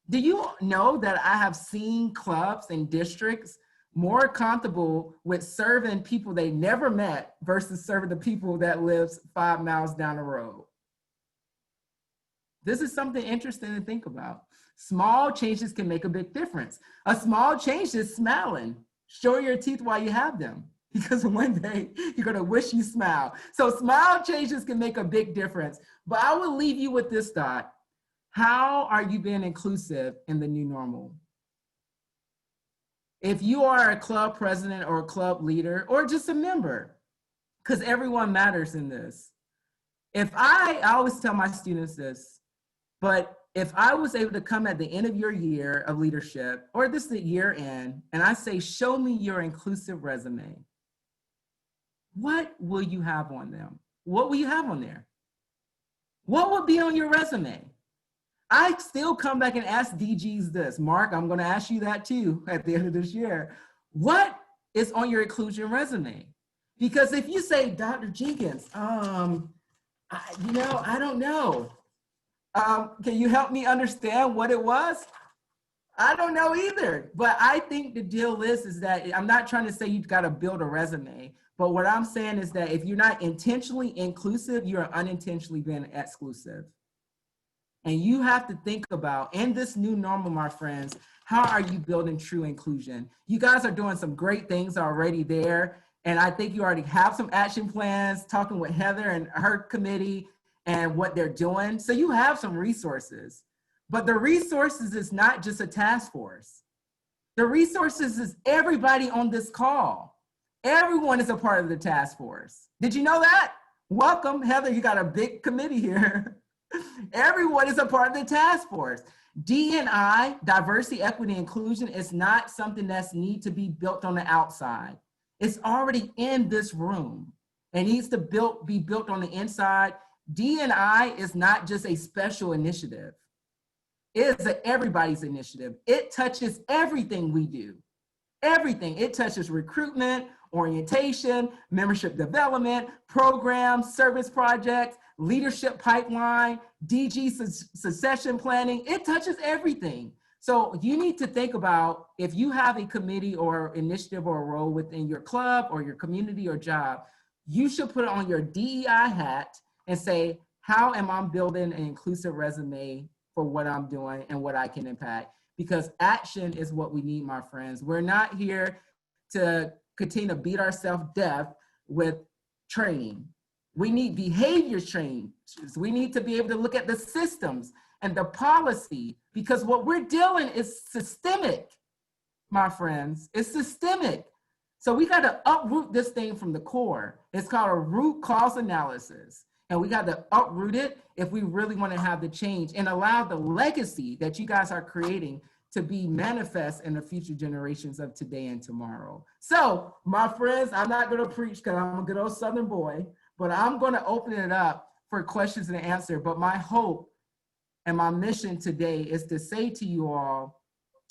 Do you know that I have seen clubs and districts more comfortable with serving people they never met versus serving the people that lives 5 miles down the road? This is something interesting to think about. Small changes can make a big difference. A small change is smiling. Show your teeth while you have them, because one day you're gonna wish you smile. So small changes can make a big difference. But I will leave you with this thought. How are you being inclusive in the new normal? If you are a club president or a club leader or just a member, because everyone matters in this. I always tell my students this, but if I was able to come at the end of your year of leadership, or this is the year end, and I say, show me your inclusive resume, what will you have on them? What will you have on there? What will be on your resume? I still come back and ask DGs this. Mark, I'm gonna ask you that too at the end of this year. What is on your inclusion resume? Because if you say, Dr. Jenkins, I don't know. Can you help me understand what it was? I don't know either, but I think the deal is that I'm not trying to say you've got to build a resume, but what I'm saying is that if you're not intentionally inclusive, you're unintentionally being exclusive. And you have to think about, in this new normal, my friends, how are you building true inclusion? You guys are doing some great things already there. And I think you already have some action plans, talking with Heather and her committee and what they're doing. So you have some resources, but the resources is not just a task force. The resources is everybody on this call. Everyone is a part of the task force. Did you know that? Welcome, Heather, you got a big committee here. Everyone is a part of the task force. D&I, diversity, equity, inclusion, is not something that's need to be built on the outside. It's already in this room. It needs to be built on the inside. D&I is not just a special initiative. It is everybody's initiative. It touches everything we do. Everything. It touches recruitment, orientation, membership development, programs, service projects, leadership pipeline, DG succession planning. It touches everything. So you need to think about, if you have a committee or initiative or a role within your club or your community or job, you should put on your DEI hat and say, how am I building an inclusive resume for what I'm doing and what I can impact? Because action is what we need, my friends. We're not here to continue to beat ourselves deaf with training. We need behaviors training. We need to be able to look at the systems and the policy, because what we're dealing is systemic, my friends. It's systemic. So we got to uproot this thing from the core. It's called a root cause analysis. And we got to uproot it if we really want to have the change and allow the legacy that you guys are creating to be manifest in the future generations of today and tomorrow. So, my friends, I'm not going to preach because I'm a good old Southern boy, but I'm going to open it up for questions and answer. But my hope and my mission today is to say to you all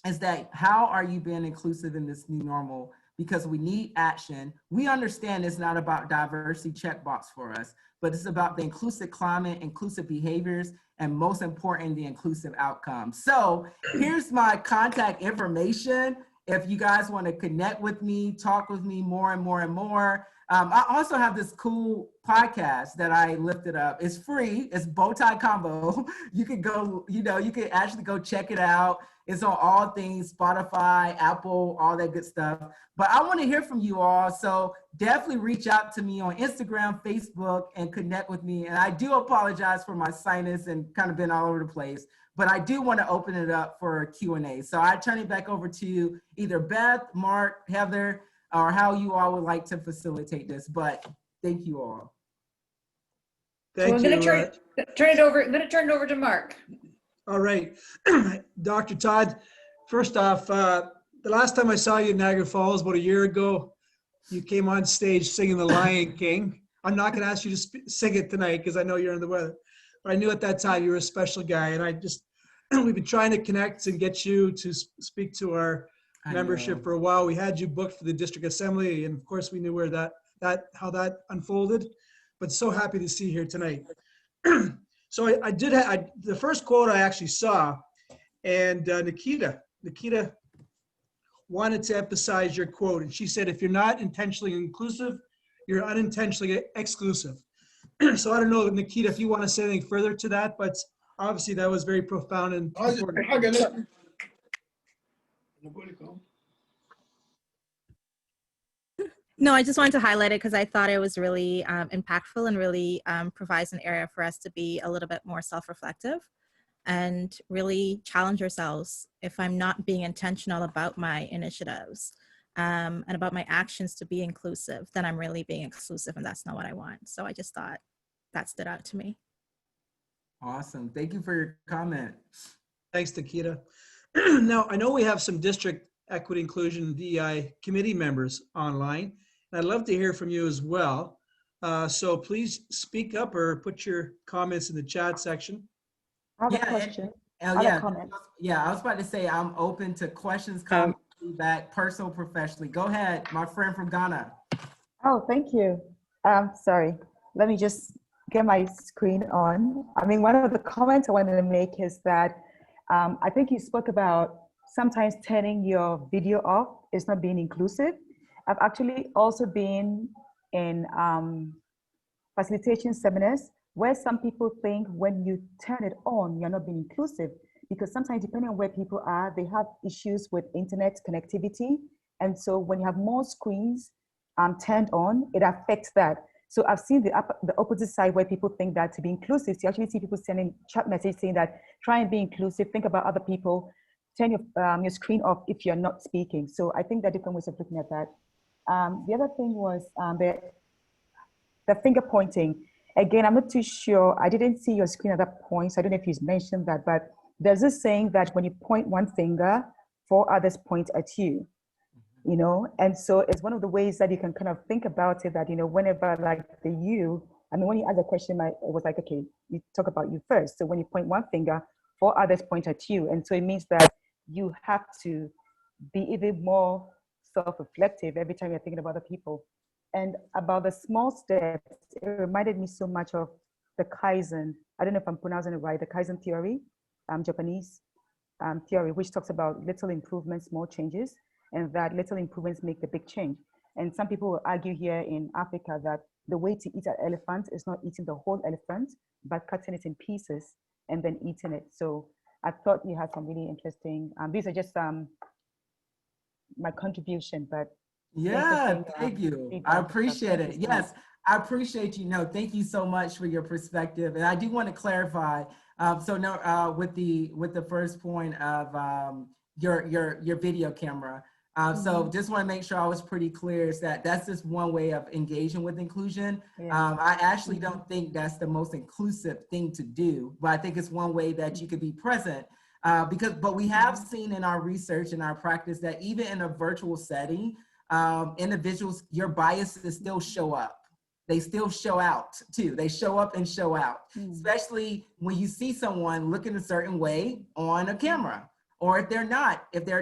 is that, how are you being inclusive in this new normal? Because we need action. We understand it's not about diversity checkbox for us, but it's about the inclusive climate, inclusive behaviors, and most important, the inclusive outcomes. So here's my contact information. If you guys want to connect with me, talk with me more and more and more. I also have this cool podcast that I lifted up. It's free. It's Bowtie Combo. You could go, you could actually go check it out. It's on all things, Spotify, Apple, all that good stuff. But I want to hear from you all. So definitely reach out to me on Instagram, Facebook, and connect with me. And I do apologize for my sinus and kind of been all over the place, but I do want to open it up for a Q&A. So I turn it back over to you, either Beth, Mark, Heather, or how you all would like to facilitate this. But thank you all. Thank so I'm you. going to turn it over to Mark. All right. Dr. Todd, first off, the last time I saw you in Niagara Falls, about a year ago, you came on stage singing The Lion King. I'm not going to ask you to sing it tonight because I know you're in the weather. But I knew at that time you were a special guy. And we've been trying to connect and get you to speak to our membership for a while. We had you booked for the district assembly. And of course, we knew where how that unfolded. But so happy to see you here tonight. So the first quote I actually saw, and Nikita wanted to emphasize your quote, and she said, if you're not intentionally inclusive, you're unintentionally exclusive. So I don't know, Nikita, if you want to say anything further to that, but obviously that was very profound and important. No, I just wanted to highlight it because I thought it was really impactful and really provides an area for us to be a little bit more self-reflective and really challenge ourselves. If I'm not being intentional about my initiatives and about my actions to be inclusive, then I'm really being exclusive, and that's not what I want. So I just thought that stood out to me. Awesome. Thank you for your comment. Thanks, Nikita. Now, I know we have some district equity, inclusion, and DEI committee members online. And I'd love to hear from you as well. So please speak up or put your comments in the chat section. I have a question. I have a comment. I was about to say I'm open to questions, comments, feedback, personal, professionally. Go ahead, my friend from Ghana. Oh, thank you. Sorry, let me just get my screen on. I mean, one of the comments I wanted to make is that I think you spoke about sometimes turning your video off is not being inclusive. I've actually also been in facilitation seminars where some people think when you turn it on, you're not being inclusive, because sometimes depending on where people are, they have issues with internet connectivity. And so when you have more screens, turned on, it affects that. So I've seen the opposite side where people think that to be inclusive, so you actually see people sending chat messages saying that try and be inclusive, think about other people, turn your screen off if you're not speaking. So I think there are different ways of looking at that. The other thing was the finger pointing. Again, I'm not too sure. I didn't see your screen at that point, so I don't know if you mentioned that, but there's this saying that when you point one finger, 4 others point at you, you know? And so it's one of the ways that you can kind of think about it, that, you know, whenever like the you, I mean, when you ask a question, it was like, okay, you talk about you first. So when you point one finger, 4 others point at you. And so it means that you have to be even more self-reflective every time you're thinking about other people. And about the small steps, it reminded me so much of the Kaizen. I don't know if I'm pronouncing it right, the Kaizen theory, Japanese theory, which talks about little improvements, small changes, and that little improvements make the big change. And some people will argue here in Africa that the way to eat an elephant is not eating the whole elephant, but cutting it in pieces and then eating it. So I thought you had some really interesting, these are just my contribution, but Yeah, thank you. I appreciate it. Yes, I appreciate you. No, thank you so much for your perspective. And I do want to clarify. So no, with the first point of your video camera. So just want to make sure I was pretty clear, is that that's just one way of engaging with inclusion. Yeah. I actually don't think that's the most inclusive thing to do, but I think it's one way that you could be present. But we have seen in our research and our practice that even in a virtual setting, individuals, your biases still show up. They still show out too. They show up and show out, especially when you see someone looking a certain way on a camera, or if they're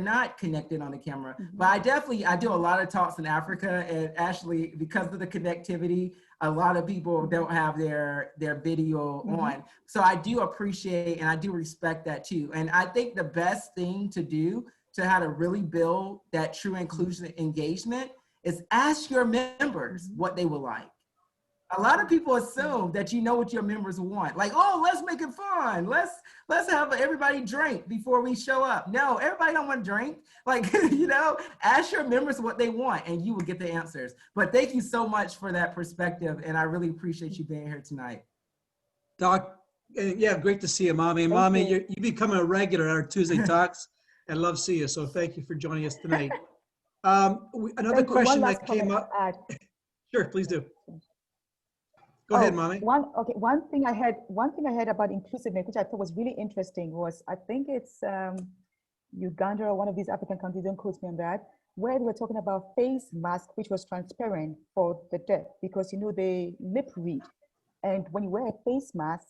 not connected on the camera. But I do a lot of talks in Africa, and actually because of the connectivity, a lot of people don't have their video on. So I do appreciate and I do respect that too. And I think the best thing to do to how to really build that true inclusion engagement is ask your members what they would like. A lot of people assume that you know what your members want. Like, oh, let's make it fun. Let's have everybody drink before we show up. No, everybody don't want to drink. Like, you know, ask your members what they want and you will get the answers. But thank you so much for that perspective. And I really appreciate you being here tonight. Doc, yeah, great to see you, Mommy. And Mommy, you become a regular at our Tuesday Talks. I love to see you. So thank you for joining us tonight. Another question that came up. Sure, please do. Go ahead, Mommy. One thing I heard about inclusiveness, which I thought was really interesting, was I think it's Uganda or one of these African countries, don't quote me on that, where they were talking about face mask, which was transparent for the deaf, because, you know, they lip read. And when you wear a face mask,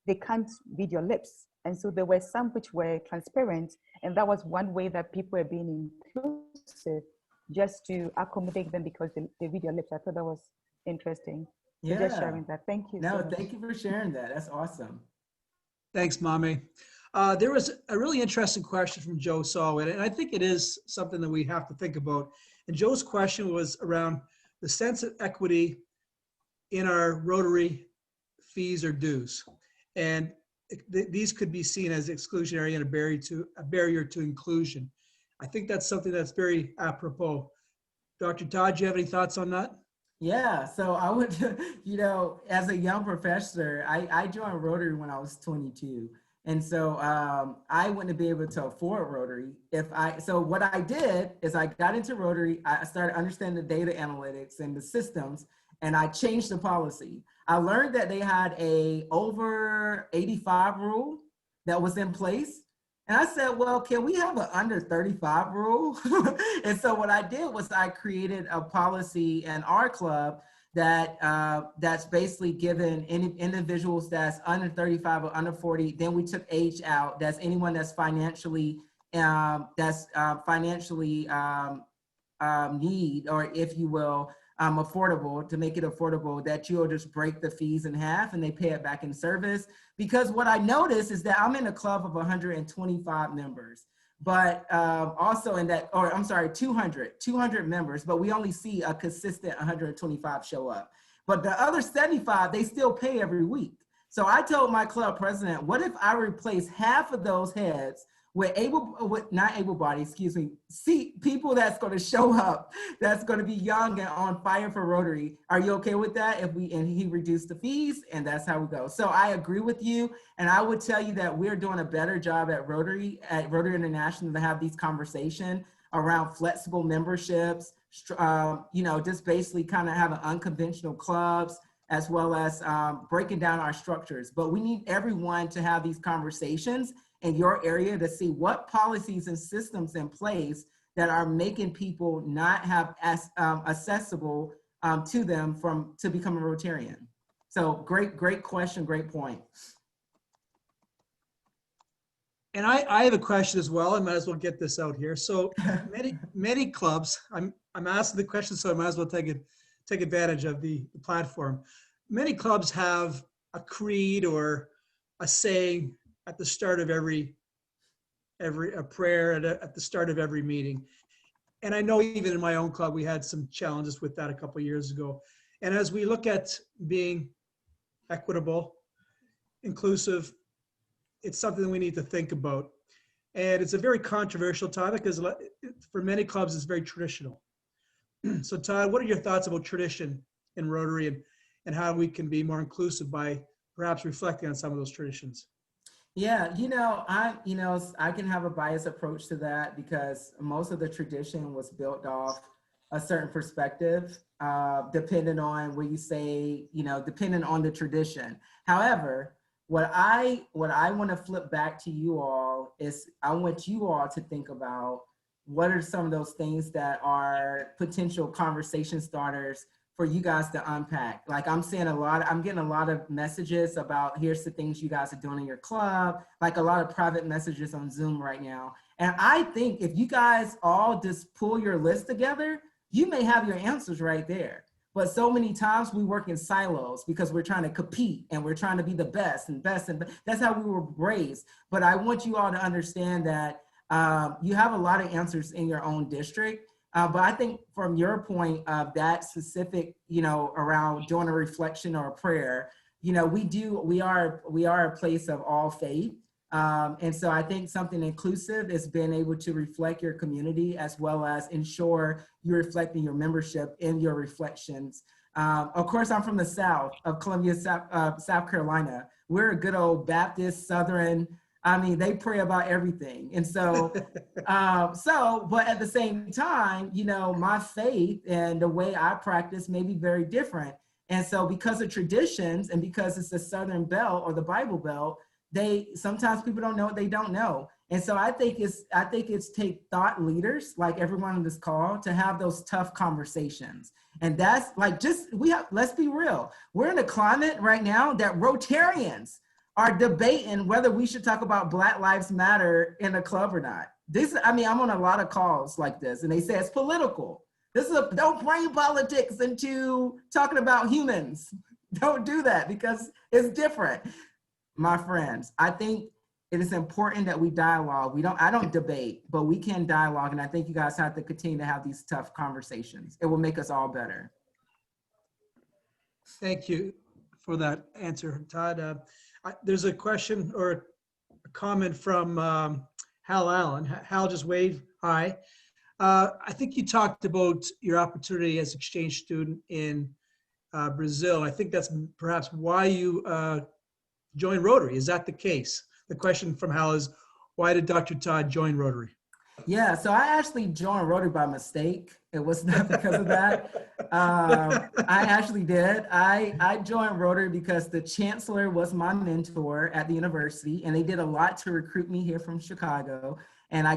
they can't read your lips. And so there were some which were transparent, and that was one way that people were being inclusive, just to accommodate them because they read your lips. I thought that was interesting. So just sharing that. Thank you. No, thank you for sharing that. That's awesome. Thanks, Mommy. There was a really interesting question from Joe Sawin, and I think it is something that we have to think about. And Joe's question was around the sense of equity in our Rotary fees or dues. And these could be seen as exclusionary and a barrier to inclusion. I think that's something that's very apropos. Dr. Todd, do you have any thoughts on that? Yeah, so I would, you know, as a young professor, I joined Rotary when I was 22. And so I wouldn't be able to afford Rotary so what I did is I got into Rotary, I started understanding the data analytics and the systems, and I changed the policy. I learned that they had a over 85 rule that was in place. And I said, well, can we have an under 35 rule? And so what I did was I created a policy in our club that that's basically given any individuals that's under 35 or under 40. Then we took age out. That's anyone that's financially need, or if you will, affordable, to make it affordable, that you'll just break the fees in half and they pay it back in service. Because what I noticed is that I'm in a club of 125 members, but also in that, or I'm sorry, 200 members, but we only see a consistent 125 show up. But the other 75, they still pay every week. So I told my club president, what if I replace half of those heads with not able bodied, excuse me, see people that's going to show up, that's going to be young and on fire for Rotary. Are you okay with that? And he reduced the fees, and that's how we go. So I agree with you. And I would tell you that we're doing a better job at Rotary International to have these conversations around flexible memberships, just basically kind of having unconventional clubs, as well as breaking down our structures. But we need everyone to have these conversations in your area to see what policies and systems in place that are making people not have accessible to them to become a Rotarian. So great question, great point. And I have a question as well. I might as well get this out here. So many clubs, I'm asking the question, so I might as well take advantage of the platform. Many clubs have a creed or a saying at the start of every a prayer at the start of every meeting. And I know even in my own club, we had some challenges with that a couple of years ago. And as we look at being equitable, inclusive, it's something that we need to think about. And it's a very controversial topic because for many clubs, it's very traditional. So Todd, what are your thoughts about tradition in Rotary and how we can be more inclusive by perhaps reflecting on some of those traditions? Yeah, I can have a biased approach to that because most of the tradition was built off a certain perspective, depending on what you say, depending on the tradition. However, what I want to flip back to you all is I want you all to think about what are some of those things that are potential conversation starters for you guys to unpack. Like I'm getting a lot of messages about here's the things you guys are doing in your club, like a lot of private messages on Zoom right now. And I think if you guys all just pull your list together, you may have your answers right there. But so many times we work in silos because we're trying to compete and we're trying to be the best and best. And that's how we were raised. But I want you all to understand that you have a lot of answers in your own district. But I think from your point of that specific, around doing a reflection or a prayer, we are a place of all faith. And so I think something inclusive is being able to reflect your community as well as ensure you're reflecting your membership in your reflections. Of course, I'm from the South of Columbia, South Carolina. We're a good old Baptist, Southern. I mean, they pray about everything. And so, but at the same time, my faith and the way I practice may be very different. And so because of traditions and because it's the Southern Belt or the Bible Belt, sometimes people don't know what they don't know. And so I think it's take thought leaders like everyone on this call to have those tough conversations. And that's like, let's be real. We're in a climate right now that Rotarians are debating whether we should talk about Black Lives Matter in a club or not. I'm on a lot of calls like this and they say it's political. Don't bring politics into talking about humans. Don't do that because it's different. My friends, I think it is important that we dialogue. I don't debate, but we can dialogue. And I think you guys have to continue to have these tough conversations. It will make us all better. Thank you for that answer, Todd. There's a question or a comment from Hal Allen. Hal just waved hi. I think you talked about your opportunity as exchange student in Brazil. I think that's perhaps why you joined Rotary. Is that the case? The question from Hal is, why did Dr. Todd join Rotary? Yeah, so I actually joined Rotary by mistake. It was not because of that. I actually did. I joined Rotary because the chancellor was my mentor at the university, and they did a lot to recruit me here from Chicago. And I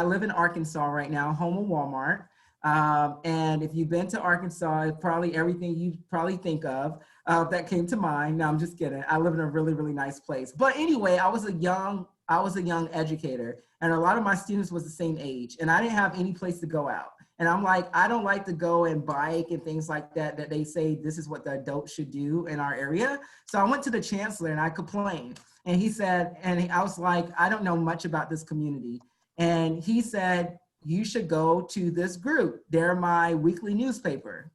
live in Arkansas right now, home of Walmart. And if you've been to Arkansas, probably everything you probably think of that came to mind. No, I'm just kidding. I live in a really, really nice place. But anyway, I was a young educator, and a lot of my students was the same age, and I didn't have any place to go out. And I'm like, I don't like to go and bike and things like that they say this is what the adults should do in our area. So I went to the chancellor and I complained. And he said, and I was like, I don't know much about this community. And he said, you should go to this group. They're my weekly newspaper.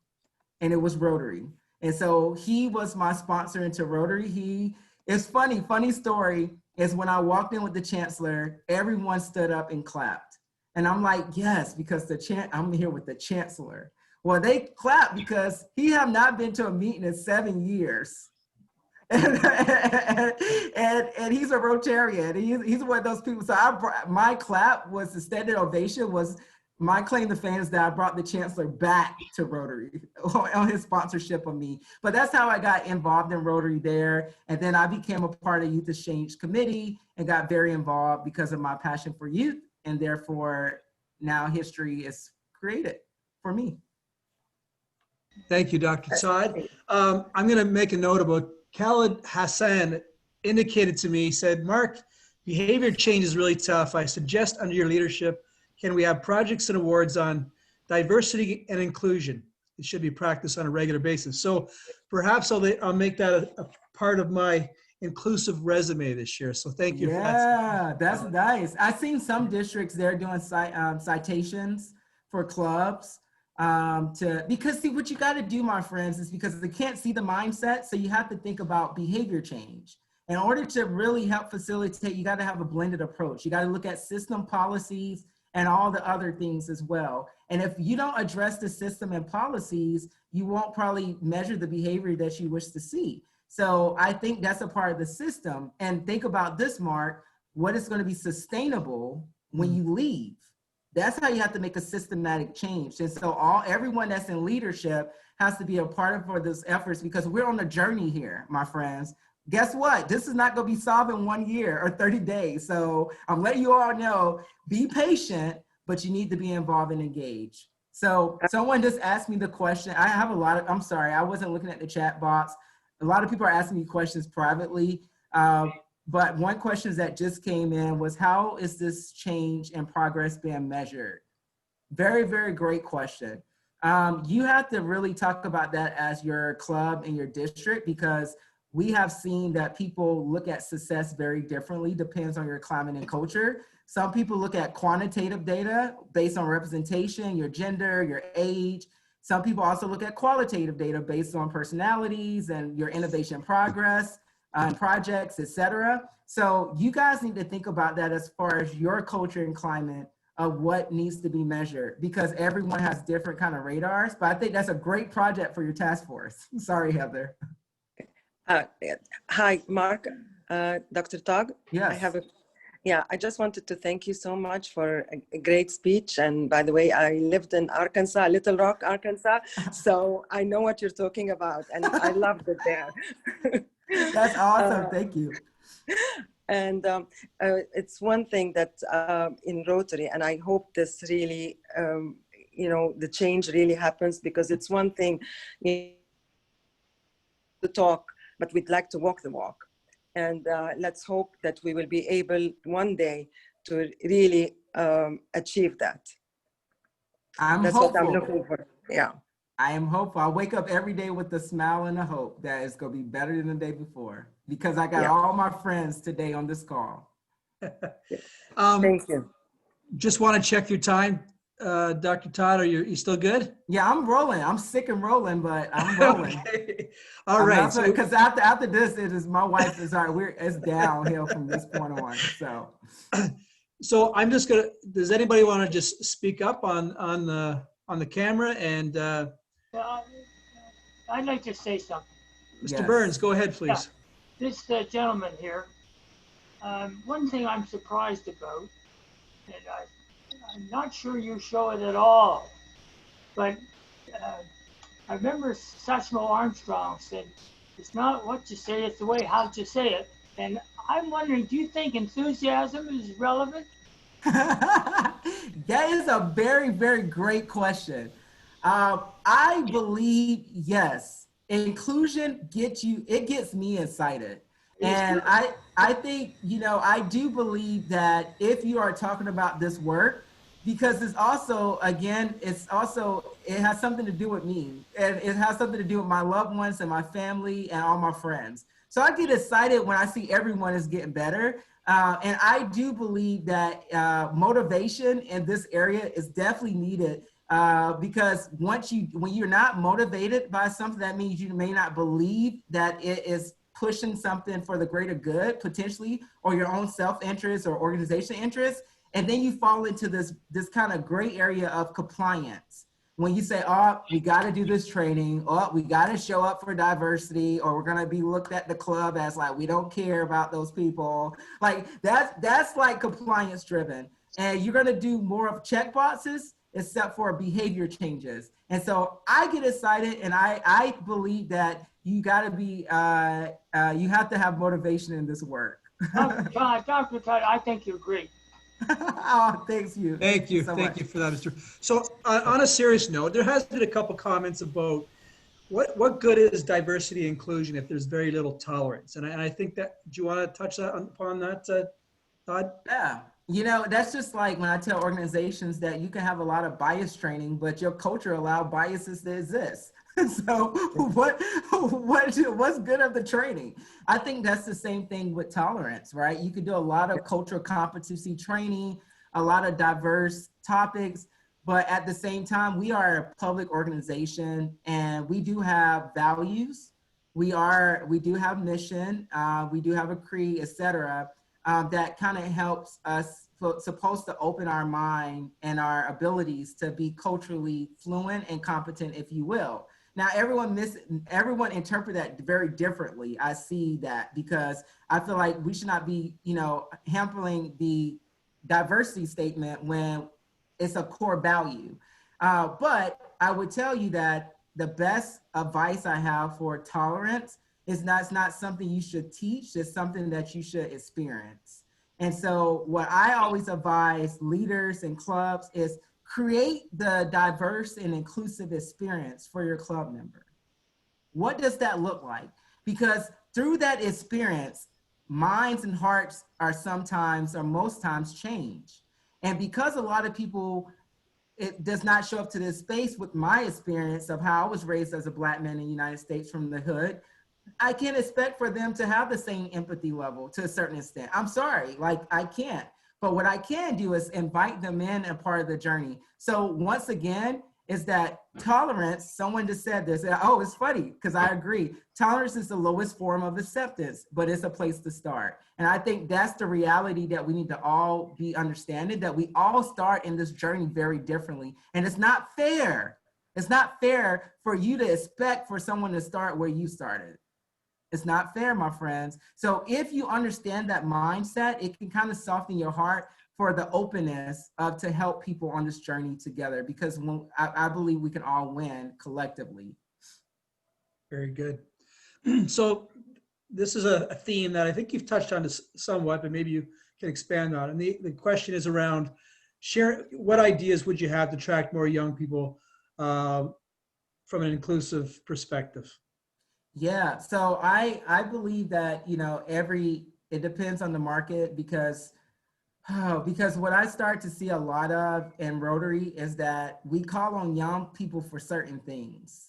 And it was Rotary. And so he was my sponsor into Rotary. It's funny story. is when I walked in with the chancellor, everyone stood up and clapped. And I'm like, yes, because I'm here with the chancellor. Well, they clapped because he have not been to a meeting in 7 years. And he's a Rotarian. He's one of those people. So my clap was the standing ovation was my claim to fame is that I brought the chancellor back to Rotary on his sponsorship of me. But that's how I got involved in Rotary there. And then I became a part of Youth Exchange Committee and got very involved because of my passion for youth. And therefore, now history is created for me. Thank you, Dr. Todd. I'm going to make a note about Khalid Hassan indicated to me, he said, Mark, behavior change is really tough. I suggest under your leadership, can we have projects and awards on diversity and inclusion? It should be practiced on a regular basis. So perhaps I'll make that a part of my inclusive resume this year. So thank you for that. Yeah, that's nice. I've seen some districts, they're doing citations for clubs. Because see, what you got to do, my friends, is because they can't see the mindset. So you have to think about behavior change. In order to really help facilitate, you got to have a blended approach. You got to look at system policies and all the other things as well. And if you don't address the system and policies, you won't probably measure the behavior that you wish to see. So I think that's a part of the system. And think about this, Mark, what is going to be sustainable when you leave? That's how you have to make a systematic change. And so everyone that's in leadership has to be a part of those efforts because we're on a journey here, my friends. Guess what? This is not going to be solved in 1 year or 30 days. So I'm letting you all know, be patient, but you need to be involved and engaged. So someone just asked me the question. I have I'm sorry, I wasn't looking at the chat box. A lot of people are asking me questions privately. But one question that just came in was, how is this change and progress being measured? Very, very great question. You have to really talk about that as your club and your district, because we have seen that people look at success very differently, depends on your climate and culture. Some people look at quantitative data based on representation, your gender, your age. Some people also look at qualitative data based on personalities and your innovation progress. Projects, etc. So you guys need to think about that as far as your culture and climate of what needs to be measured, because everyone has different kind of radars. But I think that's a great project for your task force. Sorry, Heather. Hi, Mark, Dr. Todd. Yes. I just wanted to thank you so much for a great speech. And by the way, I lived in Arkansas, Little Rock, Arkansas. So I know what you're talking about, and I loved it there. That's awesome. Thank you. And it's one thing that in Rotary, and I hope this really, the change really happens, because it's one thing to talk, but we'd like to walk the walk. And let's hope that we will be able one day to really achieve that. That's hopeful. What I'm looking for. Yeah. I am hopeful. I wake up every day with a smile and a hope that it's going to be better than the day before, because I got all my friends today on this call. Thank you. Just want to check your time. Dr. Todd, are you still good? Yeah, I'm rolling. I'm sick and rolling, but I'm rolling. Okay. All right. Because after this, my wife is it's downhill from this point on. So I'm just gonna. Does anybody want to just speak up on the camera and? I'd like to say something. Mr. Burns, go ahead, please. Yeah. This gentleman here. One thing I'm surprised about, and I'm not sure you show it at all, but I remember Satchmo Armstrong said, "It's not what you say, it's the way how you say it." And I'm wondering, do you think enthusiasm is relevant? That is a very, very great question. I believe, yes, inclusion gets me excited. And I think, I do believe that if you are talking about this work, because it's also, again, it has something to do with me, and it has something to do with my loved ones and my family and all my friends. So I get excited when I see everyone is getting better. And I do believe that motivation in this area is definitely needed, because when you're not motivated by something, that means you may not believe that it is pushing something for the greater good, potentially, or your own self-interest or organization interest. And then you fall into this kind of gray area of compliance. When you say, oh, we got to do this training, oh, we got to show up for diversity, or we're going to be looked at the club as like, we don't care about those people. Like that's like compliance driven. And you're going to do more of check boxes except for behavior changes. And so I get excited, and I believe that you got to be, you have to have motivation in this work. Dr. Todd, I think you're great. Oh, thanks you. Thank you. So Thank much. you for that, Mr. So on a serious note, there has been a couple comments about what good is diversity and inclusion if there's very little tolerance? And I think that, do you want to touch upon that, Todd? Yeah. You know, that's just like when I tell organizations that you can have a lot of bias training, but your culture allow biases to exist. So what's good of the training? I think that's the same thing with tolerance, right? You could do a lot of cultural competency training, a lot of diverse topics, but at the same time, we are a public organization and we do have values. We do have mission, we do have a creed, et cetera, that kind of helps us, supposed to open our mind and our abilities to be culturally fluent and competent, if you will. Now, everyone interpret that very differently. I see that because I feel like we should not be, hampering the diversity statement when it's a core value. But I would tell you that the best advice I have for tolerance is it's not something you should teach, it's something that you should experience. And so what I always advise leaders and clubs is create the diverse and inclusive experience for your club member. What does that look like? Because through that experience, minds and hearts are sometimes or most times change. And because a lot of people, it does not show up to this space with my experience of how I was raised as a Black man in the United States from the hood, I can't expect for them to have the same empathy level to a certain extent. I'm sorry, like I can't. But what I can do is invite them in and part of the journey. So once again, is that tolerance, someone just said this, oh, it's funny, because I agree. Tolerance is the lowest form of acceptance, but it's a place to start. And I think that's the reality that we need to all be understanding, that we all start in this journey very differently. And it's not fair. It's not fair for you to expect for someone to start where you started. It's not fair, my friends. So if you understand that mindset, it can kind of soften your heart for the openness to help people on this journey together, because I believe we can all win collectively. Very good. So this is a theme that I think you've touched on this somewhat, but maybe you can expand on. And the question is around what ideas would you have to attract more young people from an inclusive perspective? Yeah, so I believe that, it depends on the market because what I start to see a lot of in Rotary is that we call on young people for certain things.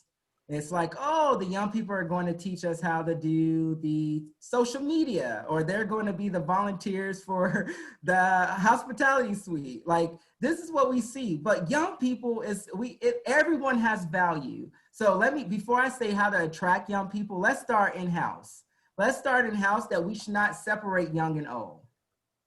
It's like, oh, the young people are going to teach us how to do the social media, or they're going to be the volunteers for the hospitality suite. Like, this is what we see. But young people everyone has value. So before I say how to attract young people, let's start in-house. Let's start in-house that we should not separate young and old,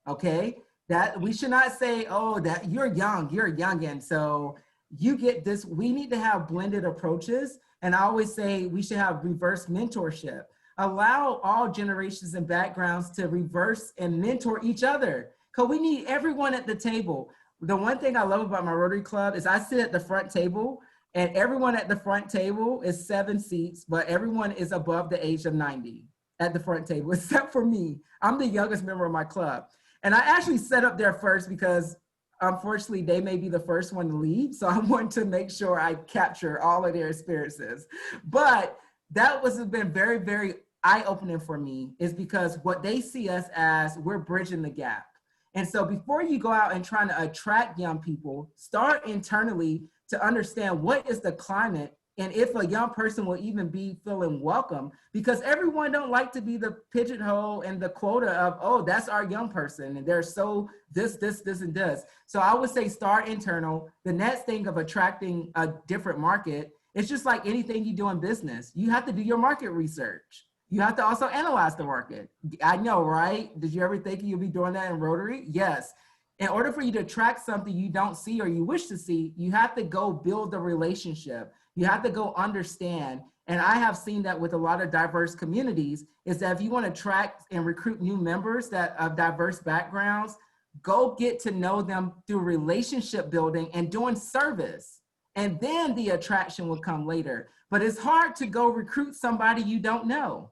okay? That we should not say, oh, that you're young, you're a youngin', so you get this. We need to have blended approaches. And I always say we should have reverse mentorship. Allow all generations and backgrounds to reverse and mentor each other, because we need everyone at the table. The one thing I love about my Rotary Club is I sit at the front table, and everyone at the front table is 7 seats, but everyone is above the age of 90 at the front table, except for me. I'm the youngest member of my club. And I actually set up there first because unfortunately they may be the first one to leave. So I want to make sure I capture all of their experiences. But that has been very, very eye-opening for me, is because what they see us as, we're bridging the gap. And so before you go out and trying to attract young people, start internally to understand what is the climate and if a young person will even be feeling welcome, because everyone don't like to be the pigeonhole and the quota of, oh, that's our young person and they're so this, and this. So I would say start internal. The next thing of attracting a different market, it's just like anything you do in business. You have to do your market research. You have to also analyze the market. I know, right? Did you ever think you'll be doing that in Rotary? Yes. In order for you to attract something you don't see or you wish to see, you have to go build the relationship. You have to go understand. And I have seen that with a lot of diverse communities, is that if you want to attract and recruit new members that of diverse backgrounds, go get to know them through relationship building and doing service. And then the attraction will come later. But it's hard to go recruit somebody you don't know.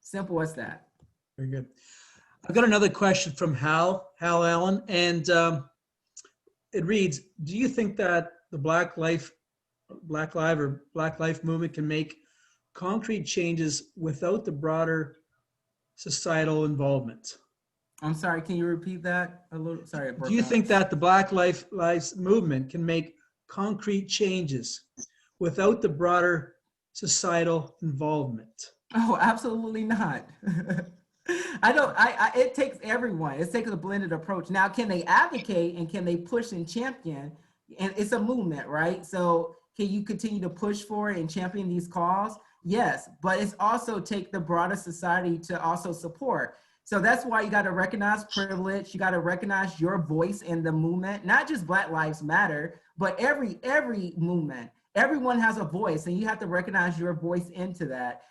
Simple as that. Very good. I've got another question from Hal Allen, and it reads, do you think that the Black Life movement can make concrete changes without the broader societal involvement? I'm sorry, can you repeat that a little? Sorry. Do you think that the Black Lives movement can make concrete changes without the broader societal involvement? Oh, absolutely not. It takes everyone. It takes a blended approach. Now, can they advocate and can they push and champion? And it's a movement, right? So can you continue to push for it and champion these causes? Yes, but it's also take the broader society to also support. So that's why you got to recognize privilege. You got to recognize your voice in the movement, not just Black Lives Matter, but every movement. Everyone has a voice, and you have to recognize your voice into that.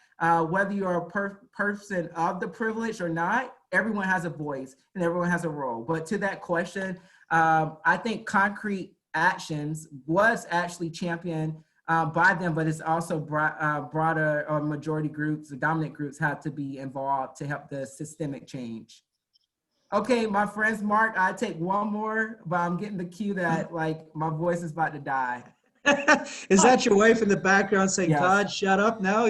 Whether you're a person of the privilege or not, everyone has a voice and everyone has a role. But to that question, I think concrete actions was actually championed by them, but it's also broader or majority groups, the dominant groups have to be involved to help the systemic change. Okay, my friends, Mark, I take one more, but I'm getting the cue that like my voice is about to die. Is that your wife in the background saying, Yes. Todd, shut up now?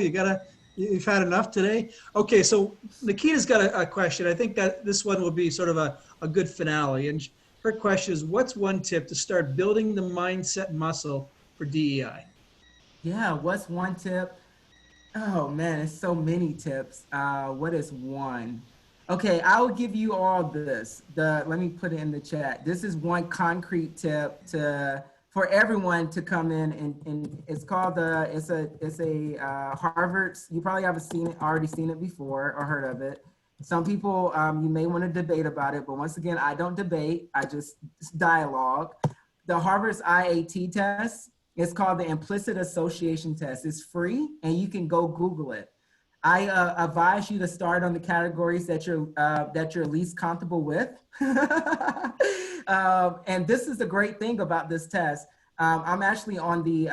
You've had enough today? Okay, so Nikita's got a question. I think that this one will be sort of a good finale. And her question is, what's one tip to start building the mindset muscle for DEI? Yeah, what's one tip? Oh man, it's so many tips. What is one? Okay, I will give you all this. Let me put it in the chat. This is one concrete tip for everyone to come in, and it's called it's a Harvard's. You probably haven't already seen it before or heard of it. Some people you may want to debate about it, but once again, I don't debate. I just dialogue. The Harvard's IAT test. It's called the Implicit Association Test. It's free, and you can go Google it. I advise you to start on the categories that you're least comfortable with. And this is the great thing about this test. I'm actually on the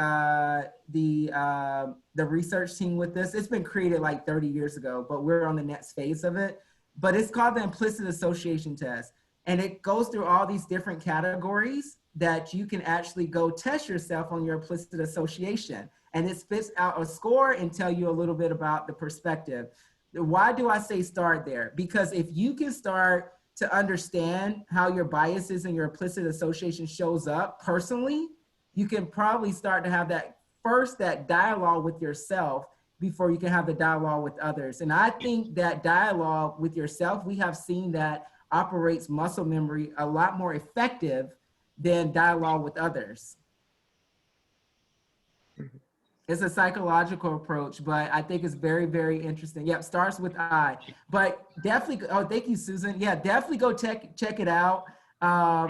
research team with this. It's been created like 30 years ago, but we're on the next phase of it. But it's called the Implicit Association Test, and it goes through all these different categories that you can actually go test yourself on your implicit association. And it spits out a score and tell you a little bit about the perspective. Why do I say start there? Because if you can start to understand how your biases and your implicit association shows up personally, you can probably start to have that dialogue with yourself before you can have the dialogue with others. And I think that dialogue with yourself, we have seen that operates muscle memory a lot more effective than dialogue with others. It's a psychological approach, but I think it's very, very interesting. Yep, starts with I. But definitely, oh, thank you, Susan. Yeah, definitely go check it out.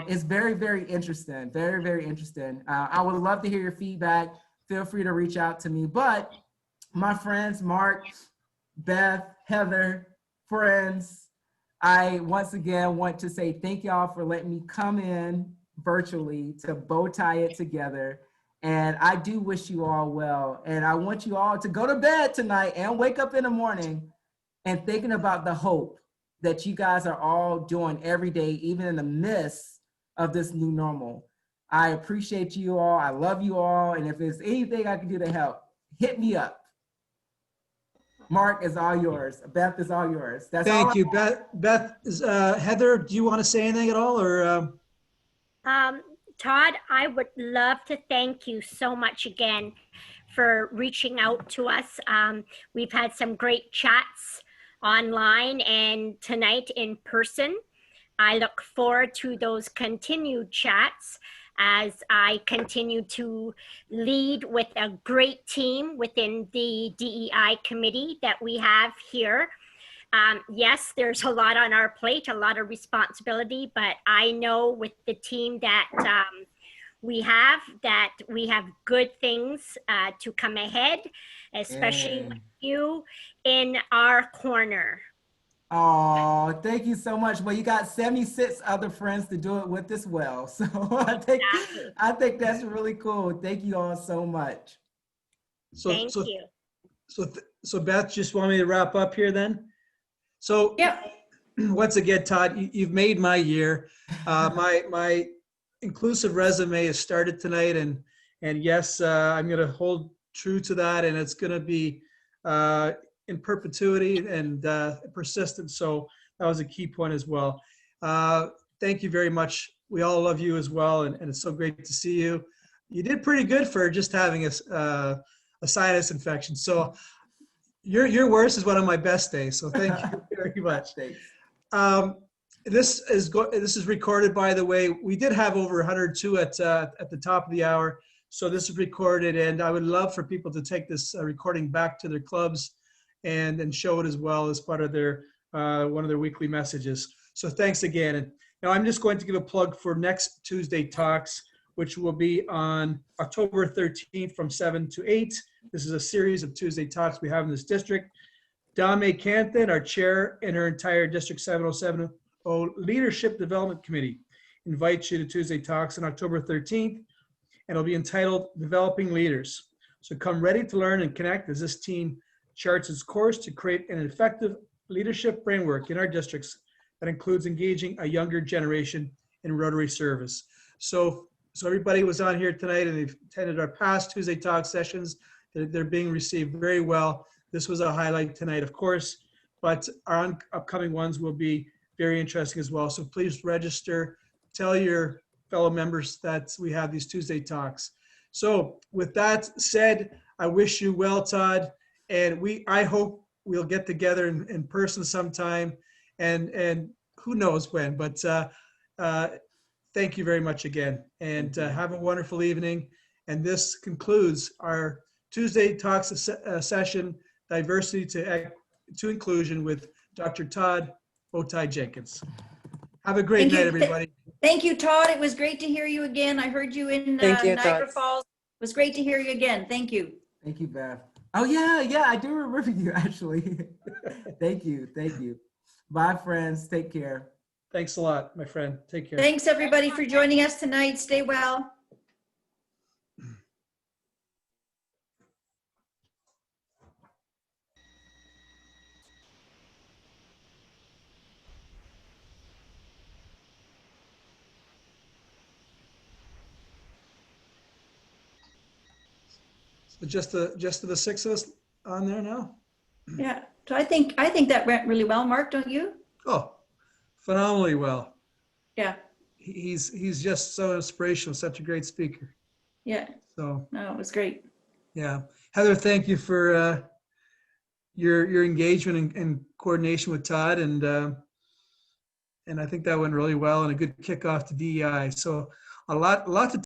It's very, very interesting. Very, very interesting. I would love to hear your feedback. Feel free to reach out to me. But my friends, Mark, Beth, Heather, friends, I once again want to say thank y'all for letting me come in virtually to bow tie it together. And I do wish you all well. And I want you all to go to bed tonight and wake up in the morning and thinking about the hope that you guys are all doing every day, even in the midst of this new normal. I appreciate you all. I love you all. And if there's anything I can do to help, hit me up. Mark is all yours. Beth is all yours. Thank you, Beth. Heather, do you want to say anything at all, or? Todd, I would love to thank you so much again for reaching out to us. We've had some great chats online and tonight in person. I look forward to those continued chats as I continue to lead with a great team within the DEI committee that we have here. Yes, there's a lot on our plate, a lot of responsibility, but I know with the team that we have good things to come ahead, especially with you in our corner. Oh, thank you so much. Well, you got 76 other friends to do it with as well. So I think that's really cool. Thank you all so much. Thank you. So Beth, just want me to wrap up here then? So Yeah. Once again, Todd, you've made my year. My inclusive resume has started tonight, and yes, I'm going to hold true to that, and it's going to be in perpetuity and persistent. So that was a key point as well. Thank you very much. We all love you as well, and it's so great to see you. You did pretty good for just having a sinus infection. So your worst is one of my best days. So thank you very much. This is recorded, by the way. We did have over 102 at the top of the hour. So this is recorded, and I would love for people to take this recording back to their clubs and show it as well as part of their one of their weekly messages. So thanks again. And now I'm just going to give a plug for next Tuesday Talks, which will be on October 13th from 7 to 8. This is a series of Tuesday Talks we have in this district. Dame Canthan, our chair, and her entire District 707 Leadership Development Committee invites you to Tuesday Talks on October 13th, and it'll be entitled Developing Leaders. So come ready to learn and connect as this team charts its course to create an effective leadership framework in our districts that includes engaging a younger generation in Rotary service. So everybody was on here tonight and they've attended our past Tuesday Talk sessions. They're being received very well. This was a highlight tonight, of course, but our upcoming ones will be very interesting as well. So please register, tell your fellow members that we have these Tuesday Talks. So with that said, I wish you well, Todd, and I hope we'll get together in person sometime, and who knows when, but thank you very much again, and have a wonderful evening. And this concludes our Tuesday Talks session, Diversity to Inclusion, with Dr. Todd Bowtie Jenkins. Have a great night, everybody. Thank you, Todd. It was great to hear you again. I heard you in Niagara Falls. It was great to hear you again. Thank you. Thank you, Beth. Oh, yeah, I do remember you, actually. Thank you. Bye, friends. Take care. Thanks a lot, my friend. Take care. Thanks, everybody, for joining us tonight. Stay well. So just the six of us on there now? Yeah. So I think that went really well, Mark, don't you? Oh, phenomenally well. Yeah. He's just so inspirational, such a great speaker. Yeah. So no, it was great. Yeah. Heather, thank you for your engagement and coordination with Todd, and I think that went really well and a good kickoff to DEI. So a lot to